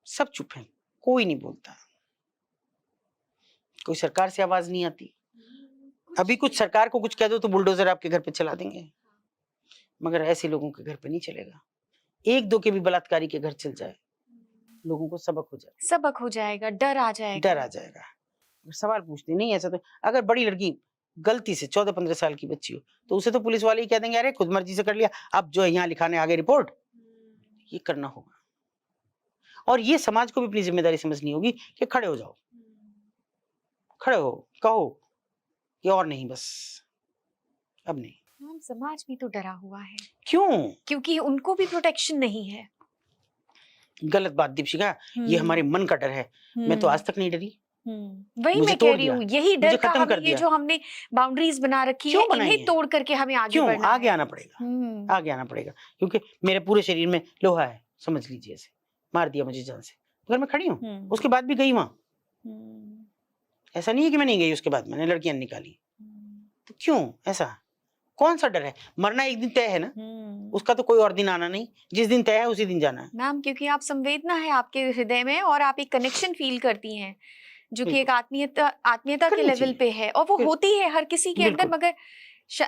A: सब चुप हैं, कोई नहीं बोलता, कोई सरकार से आवाज नहीं आती। अभी कुछ सरकार को कुछ कह दो तो बुलडोजर आपके घर पे चला देंगे, मगर ऐसे लोगों के घर पे नहीं चलेगा। एक दो के भी बलात्कारी के घर चल जाए, लोगों को सबक हो जाए,
B: सबक हो जाएगा, डर आ जाएगा,
A: डर आ जाएगा। सवाल पूछते नहीं, ऐसा तो अगर बड़ी लड़की गलती से 14-15 साल की बच्ची हो तो उसे तो पुलिस वाले ही कह देंगे अरे खुद मर्जी से कर लिया, अब जो है यहाँ लिखाने आगे रिपोर्ट। ये करना होगा, और ये समाज को भी अपनी जिम्मेदारी समझनी होगी कि खड़े हो जाओ, खड़े हो, कहो कि और नहीं, बस अब नहीं।
B: हम समाज भी तो डरा हुआ है।
A: क्यों?
B: क्योंकि उनको भी प्रोटेक्शन नहीं है।
A: गलत बात दीपशिका, ये हमारे मन का डर है। मैं तो आज तक नहीं डरी,
B: वही
A: मुझे
B: मैं
A: तोड़
B: कह रही
A: दिया,
B: हूँ, यही
A: मुझे
B: डर का
A: खत्म कर
B: हमें, ये
A: दिया।
B: जो हमने बाउंड्रीज बना रखी है,
A: क्यों बनाई
B: इन्हें
A: है?
B: तोड़ करके हमें आगे
A: क्यों?
B: बढ़ना
A: आगे
B: है।
A: आना पड़ेगा, आगे आना पड़ेगा, क्योंकि मेरे पूरे शरीर में लोहा है, समझ लीजिए ऐसे। मार दिया मुझे जान से, अगर मैं खड़ी हूँ, उसके बाद भी गई वहां। ऐसा नहीं है कि मैं नहीं गई, उसके बाद मैंने लड़कियां निकाली, तो क्यों ऐसा? कौन सा डर है? मरना एक दिन तय है ना, उसका तो कोई और दिन आना नहीं, जिस दिन तय है उसी दिन जाना है।
B: मैम, क्योंकि आप संवेदना है आपके हृदय में, और आप एक कनेक्शन फील करती हैं जो कि एक आत्मीयता के लेवल पे है, और वो होती है हर किसी के अंदर। मगर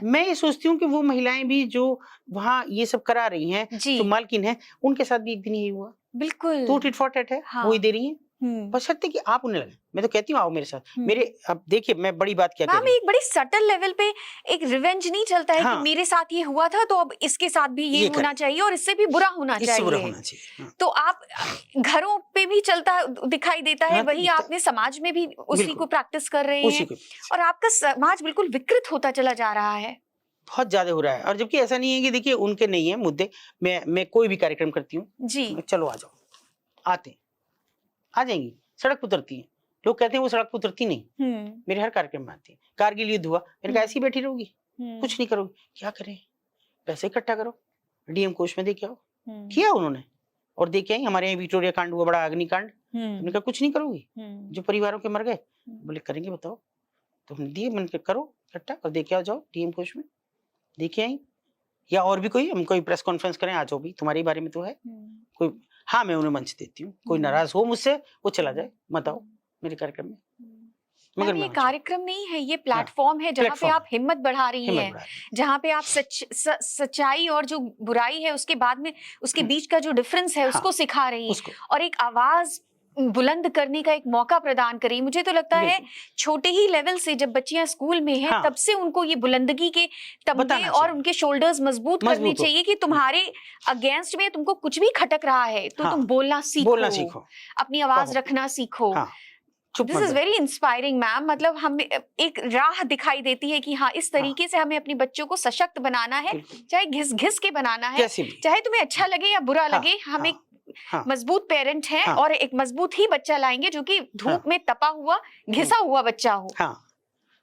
A: मैं ये सोचती हूँ कि वो महिलाएं भी जो वहाँ ये सब करा रही हैं, जो मालकिन है, उनके साथ भी एक दिन यही हुआ।
B: बिल्कुल,
A: तो टिट फॉर टैट है,
B: हाँ।
A: वही दे रही है, बशर्ते कि आप उन्हें लगे। मैं तो कहती हूँ आओ मेरे साथ, मेरे, अब देखिए मैं बड़ी बात क्या कह रही हूँ,
B: एक बड़ी सटल लेवल पे एक रिवेंज नहीं चलता है, हाँ। कि मेरे साथ ये हुआ था तो अब इसके साथ भी ये होना चाहिए, और इससे भी बुरा होना चाहिए, हाँ। तो आप घरों पे भी चलता दिखाई देता है, वही आपने समाज में भी उसी को प्रैक्टिस कर रहे हैं, और आपका समाज बिल्कुल विकृत होता चला जा रहा है,
A: बहुत ज्यादा हो रहा है। और जबकि ऐसा नहीं है कि देखिए उनके नहीं है मुद्दे, मैं कोई भी कार्यक्रम करती हूँ जी, चलो आ जाओ, आते आ जाएंगी, सड़क पर उतरती है, लोग कहते हैं वो सड़क पर उतरती नहीं, मेरे हर कार्यक्रम में आती है। कारगिल युद्ध हुआ, मैंने कहा ऐसी बैठी रहोगी, कुछ नहीं करोगी, क्या करें, पैसे इकट्ठा करो, डीएम कोष में दे के आओ, किया उन्होंने, और दे के आई। हमारे यहाँ विक्टोरिया कांड हुआ, बड़ा अग्निकांड, उन्होंने कहा कुछ नहीं करोगी, जो परिवारों के मर गए, बोले करेंगे बताओ, तो हमने दिए, मैंने कहा करो इकट्ठा और दे के आओ, जाओ डीएम कोष में, दे के आई। या और भी कोई, हम कोई प्रेस कॉन्फ्रेंस करें, आ जाओ भी, तुम्हारे बारे में तो है कोई, हाँ मैं उन्हें मंच देती हूँ, कोई नाराज हो मुझसे वो चला जाए, मत आओ मेरे कार्यक्रम में।
B: मगर ये कार्यक्रम नहीं है, ये प्लेटफॉर्म है जहाँ पे आप हिम्मत बढ़ा रही हैं, जहाँ पे आप सच्चाई और जो बुराई है उसके बाद में उसके बीच का जो डिफरेंस है उसको सिखा रही हैं, और एक आवाज बुलंद करने का एक मौका प्रदान करी। मुझे तो लगता है छोटे ही लेवल से जब बच्चियां स्कूल में हैं, तब से उनको ये बुलंदगी के तमगे और उनके शोल्डर्स मजबूत करने चाहिए कि तुम्हारे अगेंस्ट में तुमको कुछ भी खटक रहा है तो तुम बोलना सीखो, अपनी आवाज रखना सीखो। This is very inspiring ma'am, मतलब हमें एक राह दिखाई देती है कि हाँ इस तरीके से हमें अपने बच्चों को सशक्त बनाना है, चाहे घिस घिस के बनाना है, चाहे तुम्हें अच्छा लगे या बुरा लगे, हम एक मजबूत पेरेंट हैं और एक मजबूत ही बच्चा लाएंगे जो कि धूप में तपा हुआ घिसा हुआ बच्चा हो।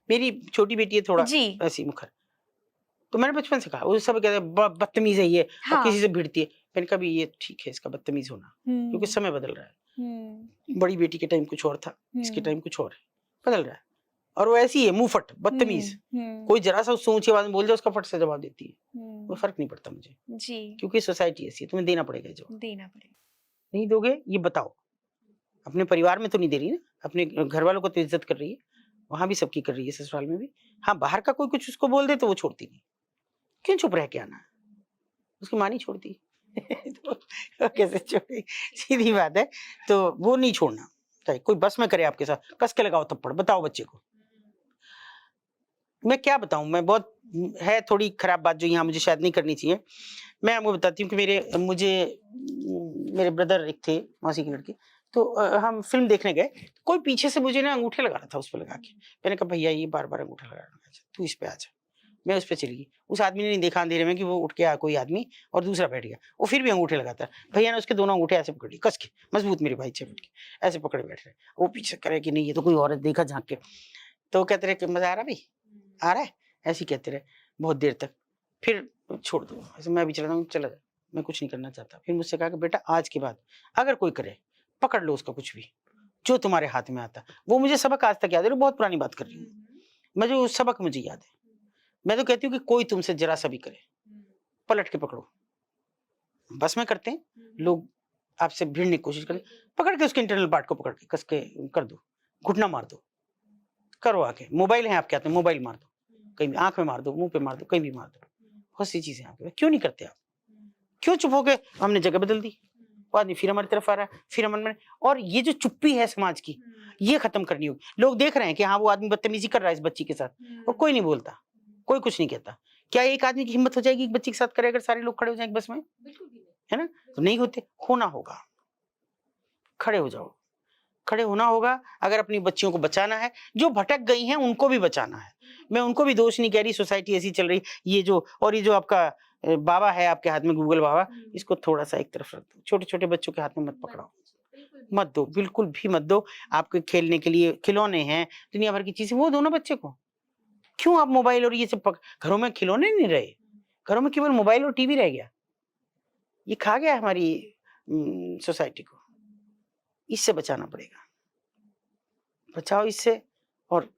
A: मेरी छोटी बेटी है थोड़ा ऐसी मुखर, तो मैंने बचपन से कहा, वो सब कहते हैं बदतमीज है ये, और किसी से भिड़ती है, मैंने कहा भी ये ठीक है इसका बदतमीज होना, क्योंकि समय बदल रहा है। बड़ी बेटी के टाइम कुछ और था, इसके टाइम कुछ और है, बदल रहा है, और वो ऐसी है मुंहफट बदतमीज, कोई जरा सा उससे ऊंची आवाज में बोल जाए उसका फट से जवाब देती है, वो फर्क नहीं पड़ता मुझे जी, क्योंकि सोसाइटी ऐसी है, तुम्हें देना पड़ेगा, जो
B: देना पड़ेगा।
A: नहीं दोगे ये बताओ, अपने परिवार में तो नहीं दे रही ना, अपने घर वालों को तो इज्जत कर रही है, वहां भी सबकी कर रही है, ससुराल में भी। हाँ बाहर का कोई कुछ उसको बोल दे तो वो छोड़ती नहीं, क्यों चुप रह के आना, उसकी माँ नहीं छोड़ती। तो कैसे छोड़ेगी? सीधी बात है। तो वो नहीं छोड़ना, चाहे कोई बस में करे आपके साथ, कस के लगाओ थप्पड़, बताओ बच्चे को। मैं क्या बताऊँ, मैं बहुत है थोड़ी खराब बात जो यहाँ मुझे शायद नहीं करनी चाहिए। मैं आपको बताती हूँ कि मेरे ब्रदर एक थे, मौसी की लड़की, तो हम फ़िल्म देखने गए, कोई पीछे से मुझे ना अंगूठे लगा रहा था उस पे लगा के। मैंने कहा भैया ये बार-बार अंगूठा लगा रहा है, तू इस पे आ जा। मैं उस पे चली गई। उस आदमी ने नहीं देखा अंधेरे में कि वो उठ के आया कोई आदमी और दूसरा बैठ गया। वो फिर भी अंगूठे लगाता है। भैया ने उसके दोनों अंगूठे ऐसे पकड़ लिए, कस के, मज़बूत मेरे भाई चपट के, ऐसे पकड़े बैठ रहे। वो पीछे करे कि नहीं ये तो कोई औरत देखा झाँक के। तो वो कहते रहे कि मज़ा आ रहा है भई? आ रहा है? ऐसे ही कहते रहे बहुत देर तक। फिर छोड़ दो, ऐसे मैं भी चला जाऊँ, चला जा, मैं कुछ नहीं करना चाहता। फिर मुझसे कहा कि बेटा आज के बाद अगर कोई करे, पकड़ लो उसका कुछ भी, जो तुम्हारे हाथ में आता। वो मुझे सबक आज तक याद है, बहुत पुरानी बात कर रही हूँ। मैं जो सबक मुझे याद है। मैं तो कहती हूँ कि कोई तुमसे ज़रा-सा भी करे, पलट के पकड़ो। बस में करते हैं, लोग आपसे भिड़ने की कोशिश करें, पकड़ के उसके इंटरनल पार्ट को पकड़ के कस के कर दो, घुटना मार दो, करो आके। मोबाइल है आपके हाथ में, मोबाइल मार दो, कहीं भी आँख में मार दो, मुँह पे मार दो, कहीं भी मार दो। बहुत सी चीज़ें आपके पास, क्यों नहीं करते आप? क्यों चुप हो गए? हमने जगह बदल दी, वो आदमी फिर हमारी तरफ आ रहा है, फिर हम मन में। और ये जो चुप्पी है समाज की, ये खत्म करनी होगी। लोग देख रहे हैं कि हाँ वो आदमी बदतमीजी कर रहा है इस बच्ची के साथ, और कोई नहीं बोलता, कोई कुछ नहीं कहता। क्या एक आदमी की हिम्मत हो जाएगी एक बच्ची के साथ करे अगर सारे लोग खड़े हो जाएं बस में? है ना? तो नहीं होते, होना होगा। खड़े हो जाओ, खड़े होना होगा। अगर अपनी बच्चियों को बचाना है, जो भटक गई हैं उनको भी बचाना है। मैं उनको भी दोष नहीं कह रही, सोसाइटी ऐसी चल रही। ये जो आपका बाबा है आपके हाथ में, गूगल बाबा, इसको थोड़ा-सा एक तरफ रख दो। छोटे-छोटे बच्चों के हाथ में मत पकड़ाओ, मत दो, बिल्कुल भी मत दो। आपके खेलने के लिए खिलौने हैं, दुनिया भर की चीज़ें, वो दो ना बच्चे को। क्यों आप मोबाइल और ये सब घरों में खिलौने नहीं रहे, घरों में केवल मोबाइल और टीवी रह गया। ये खा गया हमारी सोसाइटी को। इससे बचाना पड़ेगा। बचाओ इससे और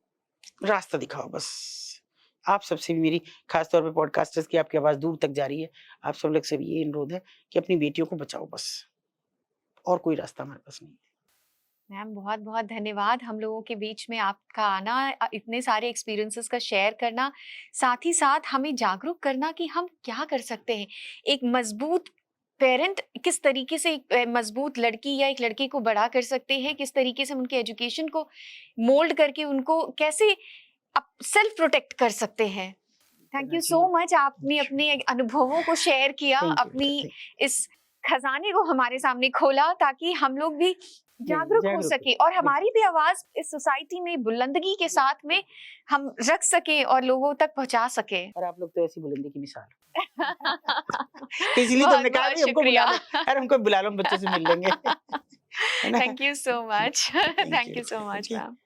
A: रास्ता दिखाओ बस। आप सबसे भी मेरी खास तौर पे पॉडकास्टर्स की आपकी आवाज़ दूर तक जा रही है। आप सब लोग से भी ये अनुरोध है कि अपनी बेटियों को बचाओ बस। और कोई रास्ता हमारे पास नहीं है।
B: मैम बहुत-बहुत धन्यवाद हम लोगों के बीच में आपका आना, इतने सारे एक्सपीरियंसेस का शेयर करना, साथ ही साथ हमें जागरूक करना कि हम क्या कर सकते हैं। एक मजबूत पेरेंट किस तरीके से एक मजबूत लड़की या एक लड़के को बड़ा कर सकते हैं, किस तरीके से उनके एजुकेशन को मोल्ड करके उनको कैसे सेल्फ प्रोटेक्ट कर सकते हैं। थैंक यू सो मच, आपने अपने अनुभवों को शेयर किया, अपनी इस खजाने को हमारे सामने खोला ताकि हम लोग भी जागरूक हो सके और हमारी भी आवाज इस सोसाइटी में बुलंदगी के साथ में हम रख सके और लोगों तक पहुंचा सके।
A: और आप लोग तो ऐसी बुलंदी की मिसाल इसलिए तो हमने कहा कि हमको बुला लो, अरे हमको बुला लो, हम बच्चों से मिल लेंगे।
B: Thank you so much, thank you so much ma'am.